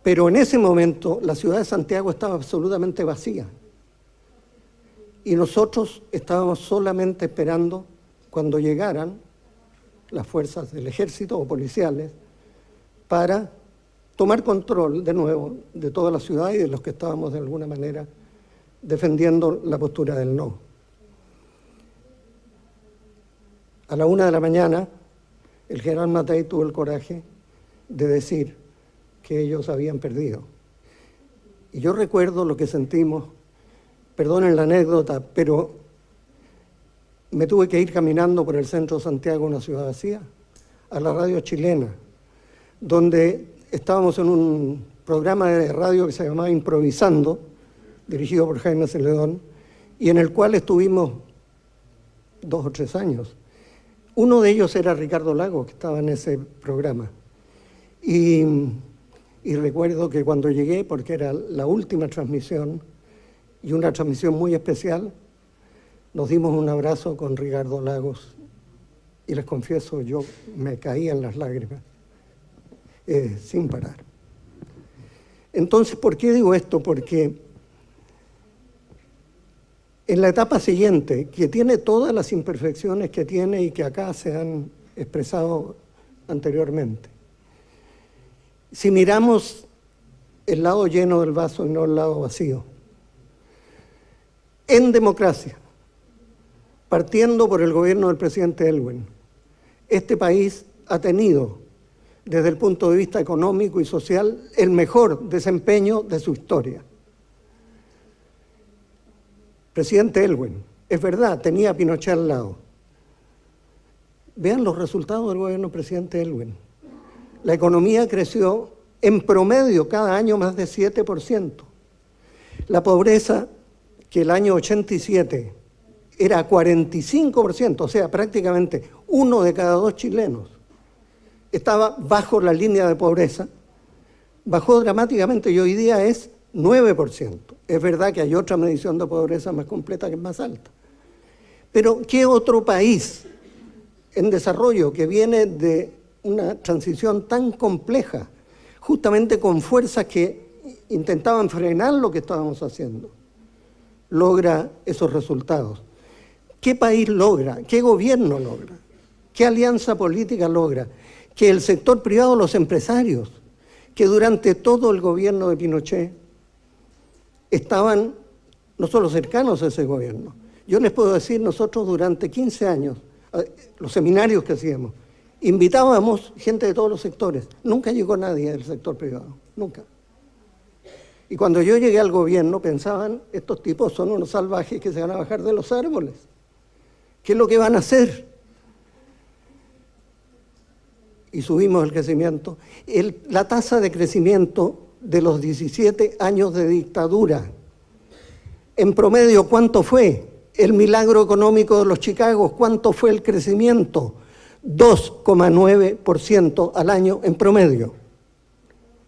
Pero en ese momento la ciudad de Santiago estaba absolutamente vacía y nosotros estábamos solamente esperando cuando llegaran las fuerzas del ejército o policiales para tomar control de nuevo de toda la ciudad y de los que estábamos de alguna manera defendiendo la postura del no. A la 1 de la mañana, el general Matei tuvo el coraje de decir que ellos habían perdido. Y yo recuerdo lo que sentimos, perdonen la anécdota, pero me tuve que ir caminando por el centro de Santiago, una ciudad vacía, a la radio chilena, donde estábamos en un programa de radio que se llamaba Improvisando, dirigido por Jaime Celedón, y en el cual estuvimos 2 o 3 años. Uno de ellos era Ricardo Lagos, que estaba en ese programa. Y recuerdo que cuando llegué, porque era la última transmisión, y una transmisión muy especial, nos dimos un abrazo con Ricardo Lagos, y les confieso, yo me caía en las lágrimas, sin parar. Entonces, ¿por qué digo esto? Porque en la etapa siguiente, que tiene todas las imperfecciones que tiene y que acá se han expresado anteriormente, si miramos el lado lleno del vaso y no el lado vacío, en democracia, partiendo por el gobierno del presidente Elwin, este país ha tenido, desde el punto de vista económico y social, el mejor desempeño de su historia. Presidente Elwin, es verdad, tenía a Pinochet al lado. Vean los resultados del gobierno del presidente Elwin. La economía creció en promedio cada año más de 7%. La pobreza, que el año 87 era 45%, o sea, prácticamente 1 de cada 2 chilenos, estaba bajo la línea de pobreza, bajó dramáticamente y hoy día es 9%. Es verdad que hay otra medición de pobreza más completa que es más alta. Pero ¿qué otro país en desarrollo que viene de una transición tan compleja, justamente con fuerzas que intentaban frenar lo que estábamos haciendo, logra esos resultados? ¿Qué país logra? ¿Qué gobierno logra? ¿Qué alianza política logra? Que el sector privado, los empresarios, que durante todo el gobierno de Pinochet estaban no solo cercanos a ese gobierno. Yo les puedo decir, nosotros durante 15 años, los seminarios que hacíamos, invitábamos gente de todos los sectores. Nunca llegó nadie del sector privado, nunca. Y cuando yo llegué al gobierno pensaban, estos tipos son unos salvajes que se van a bajar de los árboles. ¿Qué es lo que van a hacer? Y subimos el crecimiento. La tasa de crecimiento de los 17 años de dictadura, en promedio, ¿cuánto fue? El milagro económico de los Chicagos, ¿cuánto fue el crecimiento? 2,9% al año en promedio.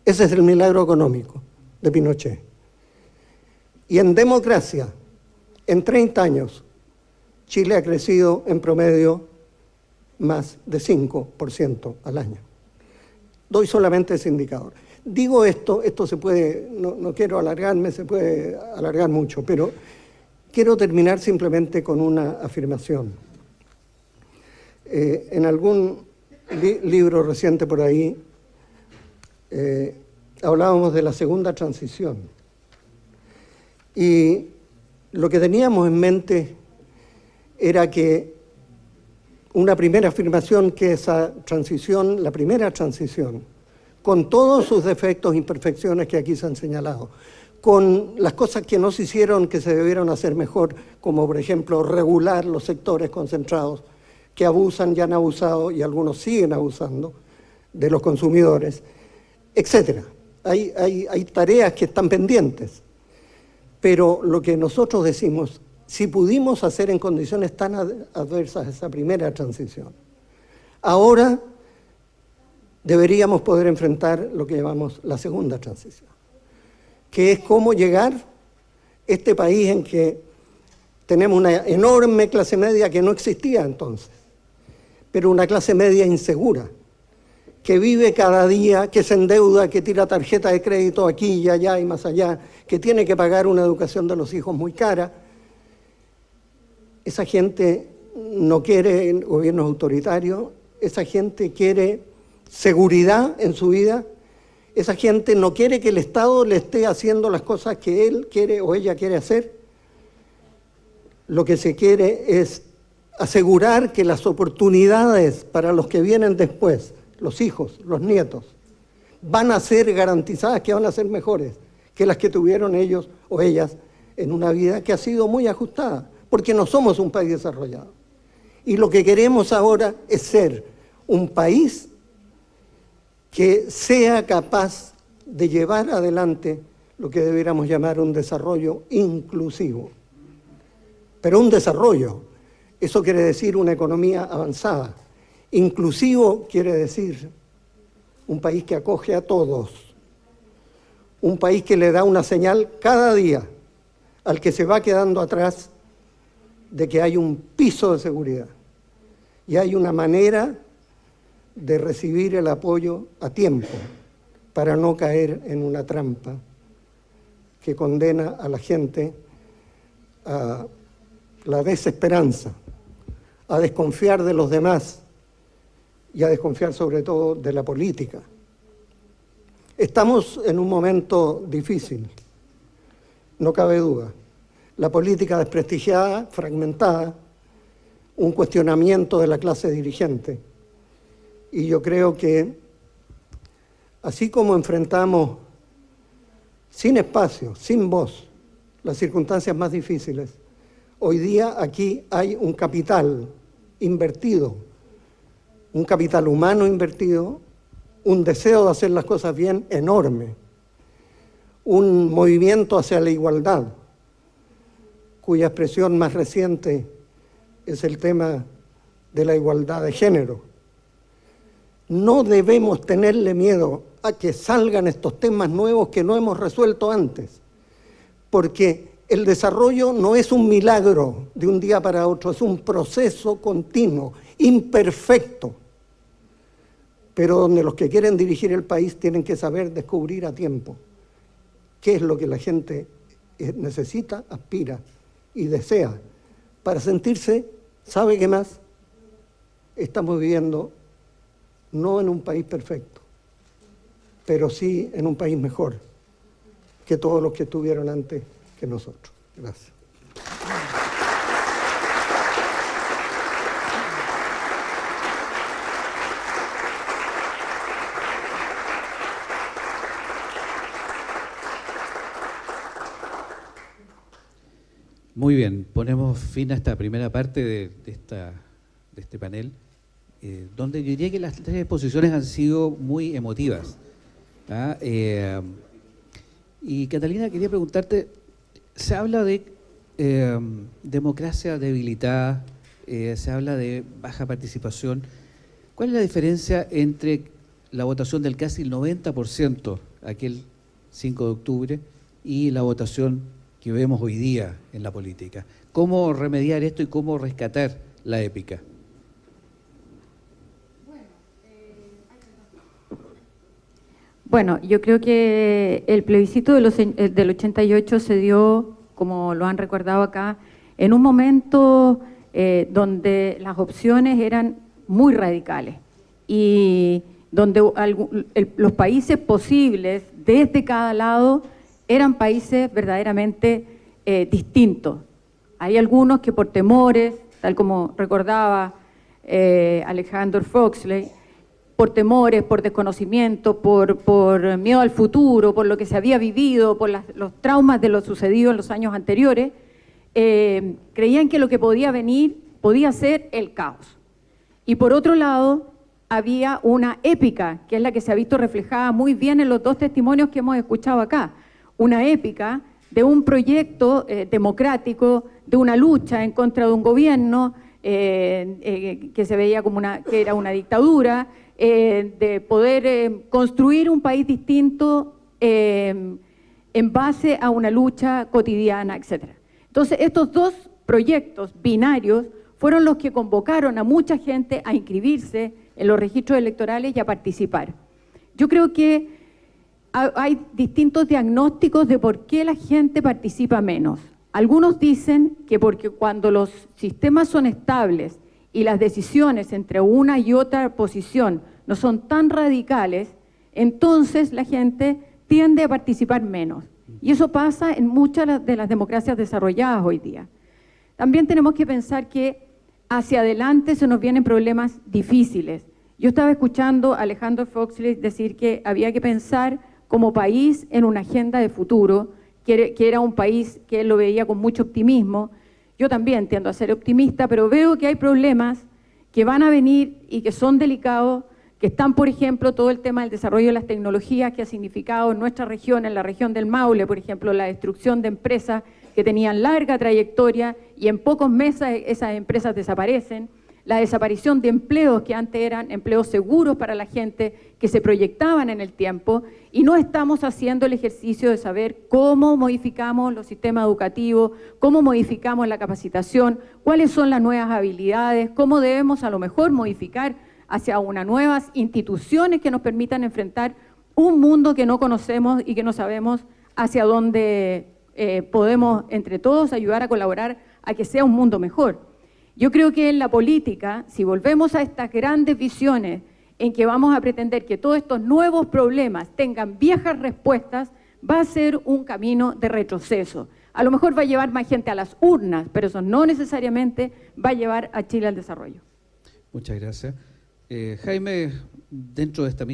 Ese es el milagro económico de Pinochet. Y en democracia, en 30 años, Chile ha crecido en promedio más de 5% al año. Doy solamente ese indicador. Digo esto se puede, no quiero alargarme, se puede alargar mucho, pero quiero terminar simplemente con una afirmación. En algún libro reciente por ahí hablábamos de la segunda transición. Y lo que teníamos en mente era que una primera afirmación, que esa transición, la primera transición, con todos sus defectos e imperfecciones que aquí se han señalado, con las cosas que no se hicieron, que se debieron hacer mejor, como por ejemplo regular los sectores concentrados, que abusan y han abusado y algunos siguen abusando de los consumidores, etcétera. Hay tareas que están pendientes, pero lo que nosotros decimos, si pudimos hacer en condiciones tan adversas esa primera transición, ahora deberíamos poder enfrentar lo que llamamos la segunda transición, que es cómo llegar a este país en que tenemos una enorme clase media que no existía entonces, pero una clase media insegura, que vive cada día, que se endeuda, que tira tarjeta de crédito aquí y allá y más allá, que tiene que pagar una educación de los hijos muy cara. Esa gente no quiere gobiernos autoritarios, esa gente quiere seguridad en su vida, esa gente no quiere que el Estado le esté haciendo las cosas que él quiere o ella quiere hacer. Lo que se quiere es asegurar que las oportunidades para los que vienen después, los hijos, los nietos, van a ser garantizadas, que van a ser mejores que las que tuvieron ellos o ellas en una vida que ha sido muy ajustada, porque no somos un país desarrollado. Y lo que queremos ahora es ser un país que sea capaz de llevar adelante lo que deberíamos llamar un desarrollo inclusivo. Pero un desarrollo, eso quiere decir una economía avanzada. Inclusivo quiere decir un país que acoge a todos, un país que le da una señal cada día al que se va quedando atrás de que hay un piso de seguridad y hay una manera de recibir el apoyo a tiempo para no caer en una trampa que condena a la gente a la desesperanza, a desconfiar de los demás y a desconfiar sobre todo de la política. Estamos en un momento difícil, no cabe duda. La política desprestigiada, fragmentada, un cuestionamiento de la clase dirigente. Y yo creo que así como enfrentamos sin espacio, sin voz, las circunstancias más difíciles, hoy día aquí hay un capital invertido, un capital humano invertido, un deseo de hacer las cosas bien enorme, un movimiento hacia la igualdad, cuya expresión más reciente es el tema de la igualdad de género. No debemos tenerle miedo a que salgan estos temas nuevos que no hemos resuelto antes, porque el desarrollo no es un milagro de un día para otro, es un proceso continuo, imperfecto, pero donde los que quieren dirigir el país tienen que saber descubrir a tiempo qué es lo que la gente necesita, aspira y desea para sentirse, ¿sabe qué más? Estamos viviendo no en un país perfecto, pero sí en un país mejor que todos los que estuvieron antes que nosotros. Gracias. Muy bien, ponemos fin a esta primera parte de este panel, donde yo diría que las tres exposiciones han sido muy emotivas. ¿Ah? Y Catalina, quería preguntarte, se habla de democracia debilitada, se habla de baja participación. ¿Cuál es la diferencia entre la votación del casi el 90% aquel 5 de octubre y la votación que vemos hoy día en la política? ¿Cómo remediar esto y cómo rescatar la épica? Bueno, yo creo que el plebiscito del 88 se dio, como lo han recordado acá, en un momento donde las opciones eran muy radicales y donde los países posibles desde cada lado eran países verdaderamente distintos. Hay algunos que por temores, tal como recordaba Alexander Foxley, por temores, por desconocimiento, por miedo al futuro, por lo que se había vivido, por los traumas de lo sucedido en los años anteriores, creían que lo que podía venir podía ser el caos. Y por otro lado, había una épica, que es la que se ha visto reflejada muy bien en los dos testimonios que hemos escuchado acá. Una épica de un proyecto democrático, de una lucha en contra de un gobierno que se veía como que era una dictadura, de poder construir un país distinto en base a una lucha cotidiana, etc. Entonces, estos dos proyectos binarios fueron los que convocaron a mucha gente a inscribirse en los registros electorales y a participar. Yo creo que hay distintos diagnósticos de por qué la gente participa menos. Algunos dicen que porque cuando los sistemas son estables y las decisiones entre una y otra posición no son tan radicales, entonces la gente tiende a participar menos. Y eso pasa en muchas de las democracias desarrolladas hoy día. También tenemos que pensar que hacia adelante se nos vienen problemas difíciles. Yo estaba escuchando a Alejandro Foxley decir que había que pensar como país en una agenda de futuro, que era un país que él lo veía con mucho optimismo. Yo también tiendo a ser optimista, pero veo que hay problemas que van a venir y que son delicados, que están, por ejemplo, todo el tema del desarrollo de las tecnologías que ha significado en nuestra región, en la región del Maule, por ejemplo, la destrucción de empresas que tenían larga trayectoria y en pocos meses esas empresas desaparecen, la desaparición de empleos que antes eran empleos seguros para la gente, que se proyectaban en el tiempo, y no estamos haciendo el ejercicio de saber cómo modificamos los sistemas educativos, cómo modificamos la capacitación, cuáles son las nuevas habilidades, cómo debemos a lo mejor modificar hacia unas nuevas instituciones que nos permitan enfrentar un mundo que no conocemos y que no sabemos hacia dónde podemos entre todos ayudar a colaborar a que sea un mundo mejor. Yo creo que en la política, si volvemos a estas grandes visiones en que vamos a pretender que todos estos nuevos problemas tengan viejas respuestas, va a ser un camino de retroceso. A lo mejor va a llevar más gente a las urnas, pero eso no necesariamente va a llevar a Chile al desarrollo. Muchas gracias. Jaime, dentro de esta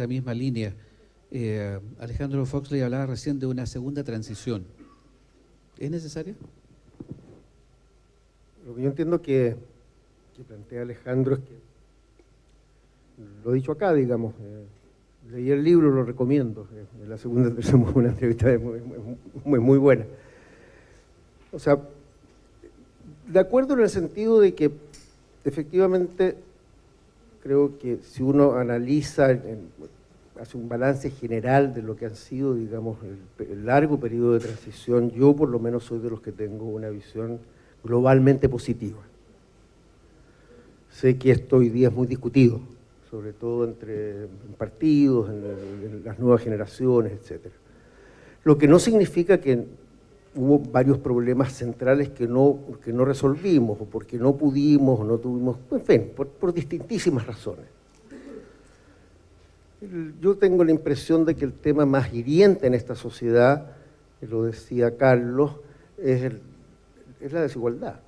misma línea, Alejandro Foxley hablaba recién de una segunda transición. ¿Es necesaria? Lo que yo entiendo que plantea Alejandro es que, lo he dicho acá, digamos, leí el libro, lo recomiendo, la segunda es una entrevista muy buena. O sea, de acuerdo en el sentido de que efectivamente creo que si uno analiza, hace un balance general de lo que han sido, digamos, el largo periodo de transición, yo por lo menos soy de los que tengo una visión globalmente positiva. Sé que esto hoy día es muy discutido, sobre todo entre partidos, en las nuevas generaciones, etc. Lo que no significa que hubo varios problemas centrales que no resolvimos, o porque no pudimos, o no tuvimos, en fin, por distintísimas razones. Yo tengo la impresión de que el tema más hiriente en esta sociedad, lo decía Carlos, es la desigualdad.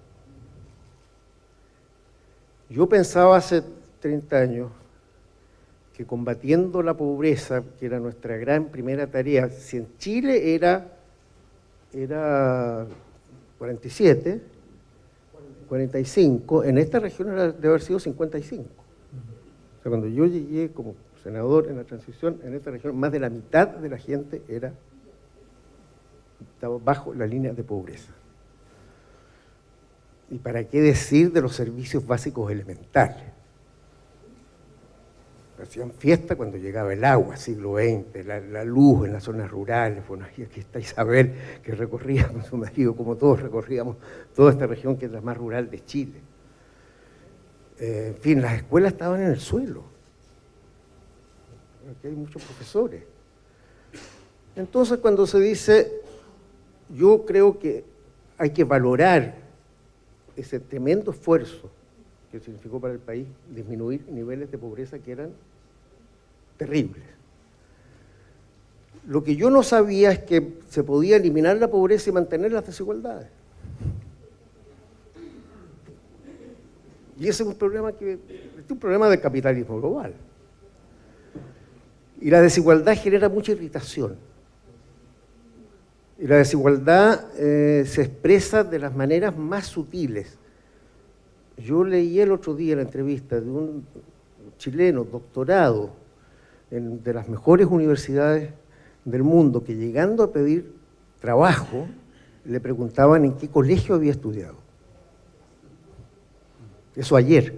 Yo pensaba hace 30 años que combatiendo la pobreza, que era nuestra gran primera tarea, si en Chile era 47, 45, en esta región debe haber sido 55. O sea, cuando yo llegué como senador en la transición, en esta región, más de la mitad de la gente estaba bajo la línea de pobreza. ¿Y para qué decir de los servicios básicos elementales? Hacían fiesta cuando llegaba el agua, siglo XX, la luz en las zonas rurales. Bueno, aquí está Isabel, que recorría con su marido, como todos recorríamos toda esta región que es la más rural de Chile. En fin, las escuelas estaban en el suelo. Aquí hay muchos profesores. Entonces, cuando se dice, yo creo que hay que valorar ese tremendo esfuerzo que significó para el país disminuir niveles de pobreza que eran terribles. Lo que yo no sabía es que se podía eliminar la pobreza y mantener las desigualdades. Y ese es un problema del capitalismo global. Y la desigualdad genera mucha irritación. Y la desigualdad se expresa de las maneras más sutiles. Yo leí el otro día la entrevista de un chilenos, doctorados de las mejores universidades del mundo, que llegando a pedir trabajo, le preguntaban en qué colegio había estudiado. Eso ayer.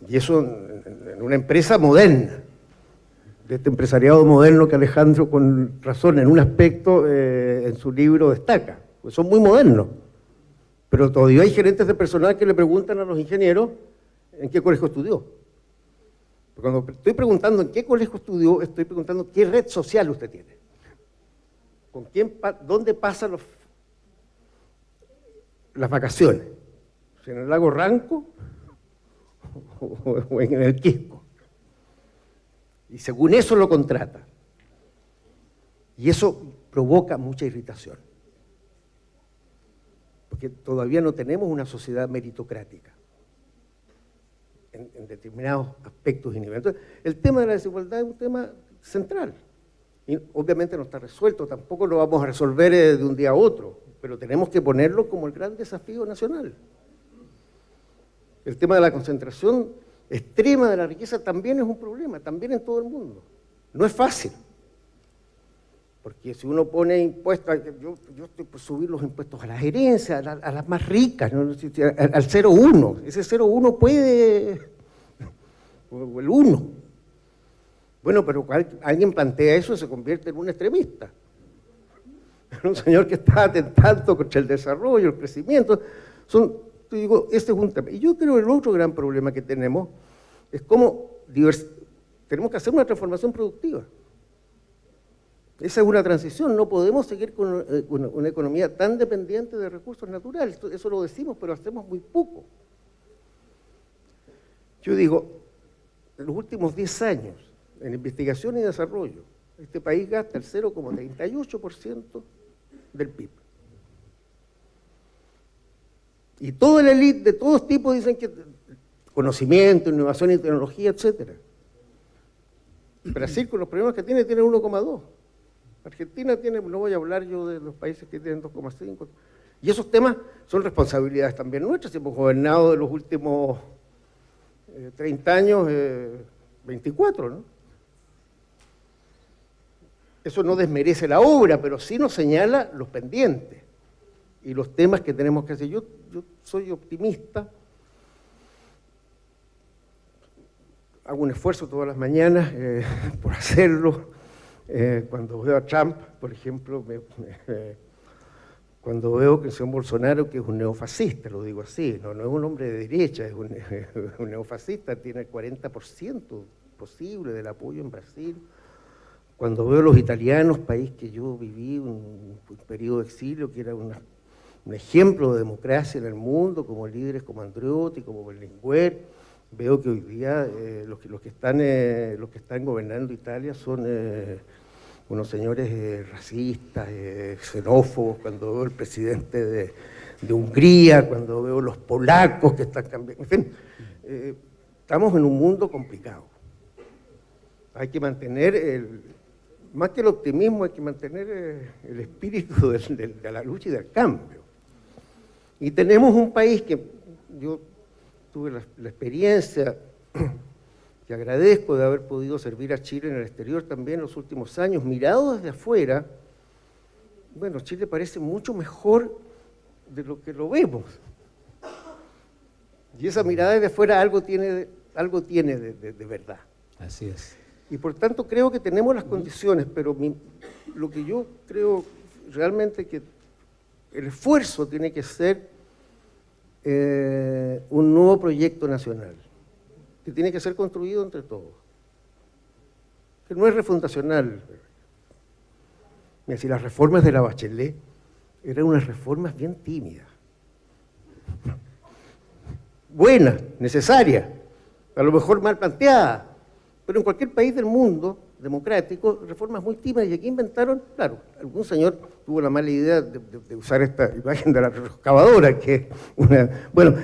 Y eso en una empresa moderna, de este empresariado moderno que Alejandro, con razón, en un aspecto en su libro destaca. Pues son muy modernos. Pero todavía hay gerentes de personal que le preguntan a los ingenieros en qué colegio estudió. Cuando estoy preguntando en qué colegio estudió, estoy preguntando qué red social usted tiene. ¿Con quién, dónde pasan las vacaciones? ¿En el lago Ranco o en el Quisco? Y según eso lo contrata. Y eso provoca mucha irritación. Porque todavía no tenemos una sociedad meritocrática en determinados aspectos y niveles. Entonces, el tema de la desigualdad es un tema central. Y obviamente no está resuelto, tampoco lo vamos a resolver de un día a otro, pero tenemos que ponerlo como el gran desafío nacional. El tema de la concentración extrema de la riqueza también es un problema, también en todo el mundo. No es fácil, porque si uno pone impuestos, yo estoy por subir los impuestos a las herencias, a las más ricas, ¿no? Al 0,1, ese 0,1 puede, o el 1. Bueno, pero alguien plantea eso y se convierte en un extremista. Un señor que está atentando contra el desarrollo, el crecimiento. Digo, este es un tema. Y yo creo que el otro gran problema que tenemos es cómo tenemos que hacer una transformación productiva. Esa es una transición, no podemos seguir con una economía tan dependiente de recursos naturales. Eso lo decimos, pero hacemos muy poco. Yo digo, en los últimos 10 años, en investigación y desarrollo, este país gasta el 0,38% del PIB. Y toda la élite de todos tipos dicen que conocimiento, innovación y tecnología, etc. Brasil, con los problemas que tiene 1,2%. Argentina tiene, no voy a hablar yo de los países que tienen 2,5%. Y esos temas son responsabilidades también nuestras. Hemos gobernado de los últimos 30 años, 24, ¿no? Eso no desmerece la obra, pero sí nos señala los pendientes y los temas que tenemos que hacer. Yo soy optimista, hago un esfuerzo todas las mañanas por hacerlo. Cuando veo a Trump, por ejemplo, cuando veo que el señor Bolsonaro, que es un neofascista, lo digo así, no es un hombre de derecha, es un neofascista, tiene el 40% posible del apoyo en Brasil. Cuando veo a los italianos, país que yo viví un periodo de exilio, que era un ejemplo de democracia en el mundo, como líderes como Andreotti, como Berlinguer, veo que hoy día los que están gobernando Italia son unos señores racistas, xenófobos. Cuando veo el presidente de Hungría, cuando veo los polacos que están cambiando, en fin, estamos en un mundo complicado. Hay que mantener más que el optimismo, hay que mantener el espíritu de la lucha y del cambio. Y tenemos un país que yo tuve la experiencia, que agradezco, de haber podido servir a Chile en el exterior también en los últimos años. Mirado desde afuera, bueno, Chile parece mucho mejor de lo que lo vemos. Y esa mirada desde afuera algo tiene de verdad. Así es. Y por tanto creo que tenemos las condiciones, pero lo que yo creo realmente que el esfuerzo tiene que ser un nuevo proyecto nacional, que tiene que ser construido entre todos, que no es refundacional. Mira, si las reformas de la Bachelet eran unas reformas bien tímidas, buenas, necesarias, a lo mejor mal planteadas, pero en cualquier país del mundo democrático, reformas muy tímidas, y aquí inventaron, claro, algún señor tuvo la mala idea de usar esta imagen de la excavadora, que es una, bueno,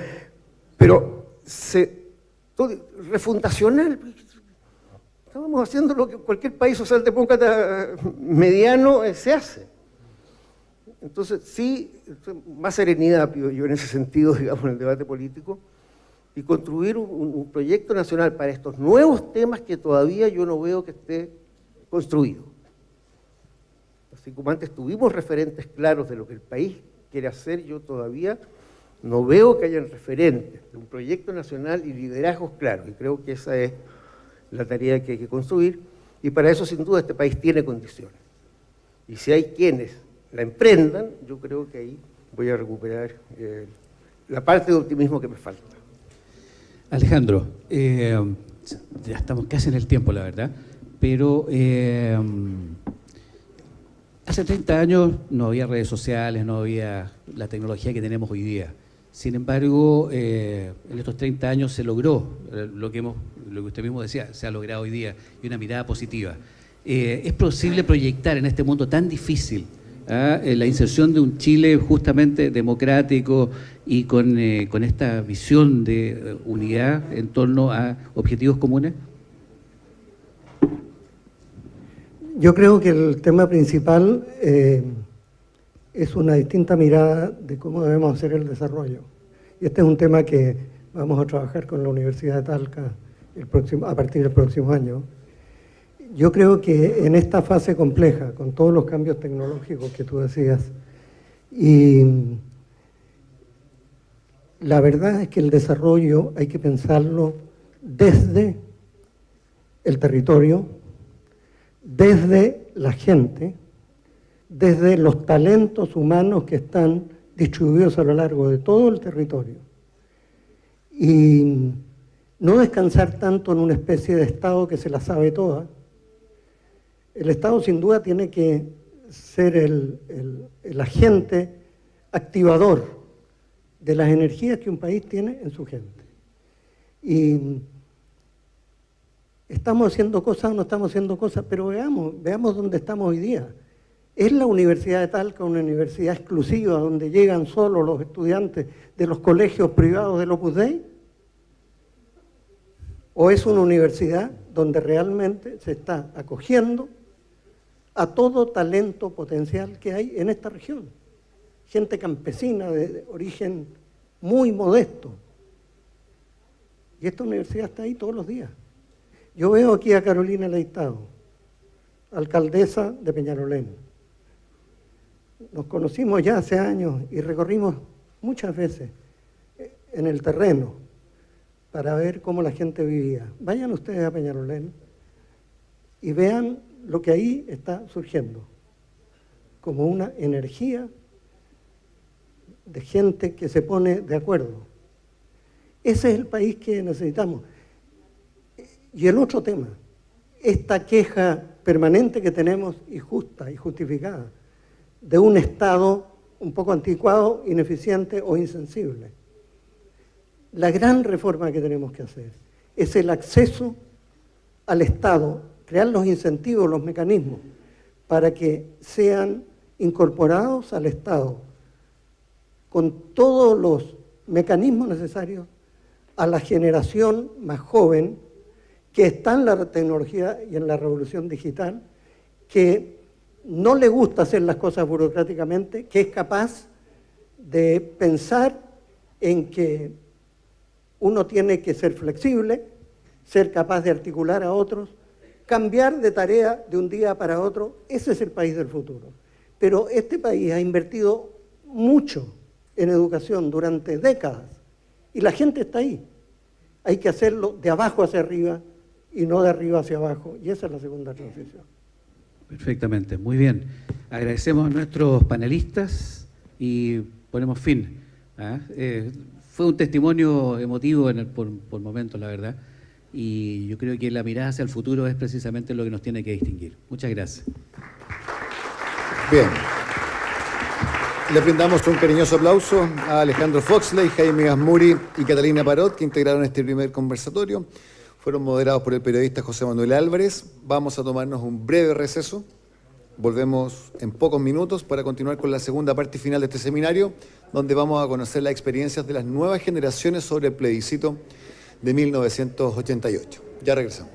pero refundacional, estábamos haciendo lo que cualquier país socialdemócrata mediano se hace. Entonces, sí, más serenidad pido yo en ese sentido, digamos, en el debate político, y construir un proyecto nacional para estos nuevos temas que todavía yo no veo que esté construido. Así como antes tuvimos referentes claros de lo que el país quiere hacer, yo todavía no veo que hayan referentes de un proyecto nacional y liderazgos claros, y creo que esa es la tarea que hay que construir, y para eso sin duda este país tiene condiciones. Y si hay quienes la emprendan, yo creo que ahí voy a recuperar la parte de optimismo que me falta. Alejandro, ya estamos casi en el tiempo, la verdad, pero hace 30 años no había redes sociales, no había la tecnología que tenemos hoy día. Sin embargo, en estos 30 años se logró lo que usted mismo decía, se ha logrado hoy día, y una mirada positiva. ¿Es posible proyectar en este mundo tan difícil la inserción de un Chile justamente democrático y con esta visión de unidad en torno a objetivos comunes? Yo creo que el tema principal es una distinta mirada de cómo debemos hacer el desarrollo. Y este es un tema que vamos a trabajar con la Universidad de Talca a partir del próximo año. Yo creo que en esta fase compleja, con todos los cambios tecnológicos que tú decías, y la verdad es que el desarrollo hay que pensarlo desde el territorio, desde la gente, desde los talentos humanos que están distribuidos a lo largo de todo el territorio. Y no descansar tanto en una especie de Estado que se la sabe toda. El Estado sin duda tiene que ser el agente activador de las energías que un país tiene en su gente. Y estamos haciendo cosas o no estamos haciendo cosas, pero veamos dónde estamos hoy día. ¿Es la Universidad de Talca una universidad exclusiva donde llegan solo los estudiantes de los colegios privados del Opus Dei? ¿O es una universidad donde realmente se está acogiendo a todo talento potencial que hay en esta región? Gente campesina de origen muy modesto. Y esta universidad está ahí todos los días. Yo veo aquí a Carolina Leitado, alcaldesa de Peñalolén. Nos conocimos ya hace años y recorrimos muchas veces en el terreno para ver cómo la gente vivía. Vayan ustedes a Peñalolén y vean lo que ahí está surgiendo, como una energía de gente que se pone de acuerdo. Ese es el país que necesitamos. Y el otro tema, esta queja permanente que tenemos, y justa y justificada, de un Estado un poco anticuado, ineficiente o insensible. La gran reforma que tenemos que hacer es el acceso al Estado, crear los incentivos, los mecanismos, para que sean incorporados al Estado con todos los mecanismos necesarios a la generación más joven que está en la tecnología y en la revolución digital, que no le gusta hacer las cosas burocráticamente, que es capaz de pensar en que uno tiene que ser flexible, ser capaz de articular a otros, cambiar de tarea de un día para otro. Ese es el país del futuro. Pero este país ha invertido mucho en educación durante décadas y la gente está ahí. Hay que hacerlo de abajo hacia arriba y no de arriba hacia abajo, y esa es la segunda transición. Perfectamente, muy bien. Agradecemos a nuestros panelistas y ponemos fin. Fue un testimonio emotivo por momentos, la verdad, y yo creo que la mirada hacia el futuro es precisamente lo que nos tiene que distinguir. Muchas gracias. Bien. Le brindamos un cariñoso aplauso a Alejandro Foxley, Jaime Gasmuri y Catalina Parot, que integraron este primer conversatorio. Fueron moderados por el periodista José Manuel Álvarez. Vamos a tomarnos un breve receso. Volvemos en pocos minutos para continuar con la segunda parte final de este seminario, donde vamos a conocer las experiencias de las nuevas generaciones sobre el plebiscito de 1988. Ya regresamos.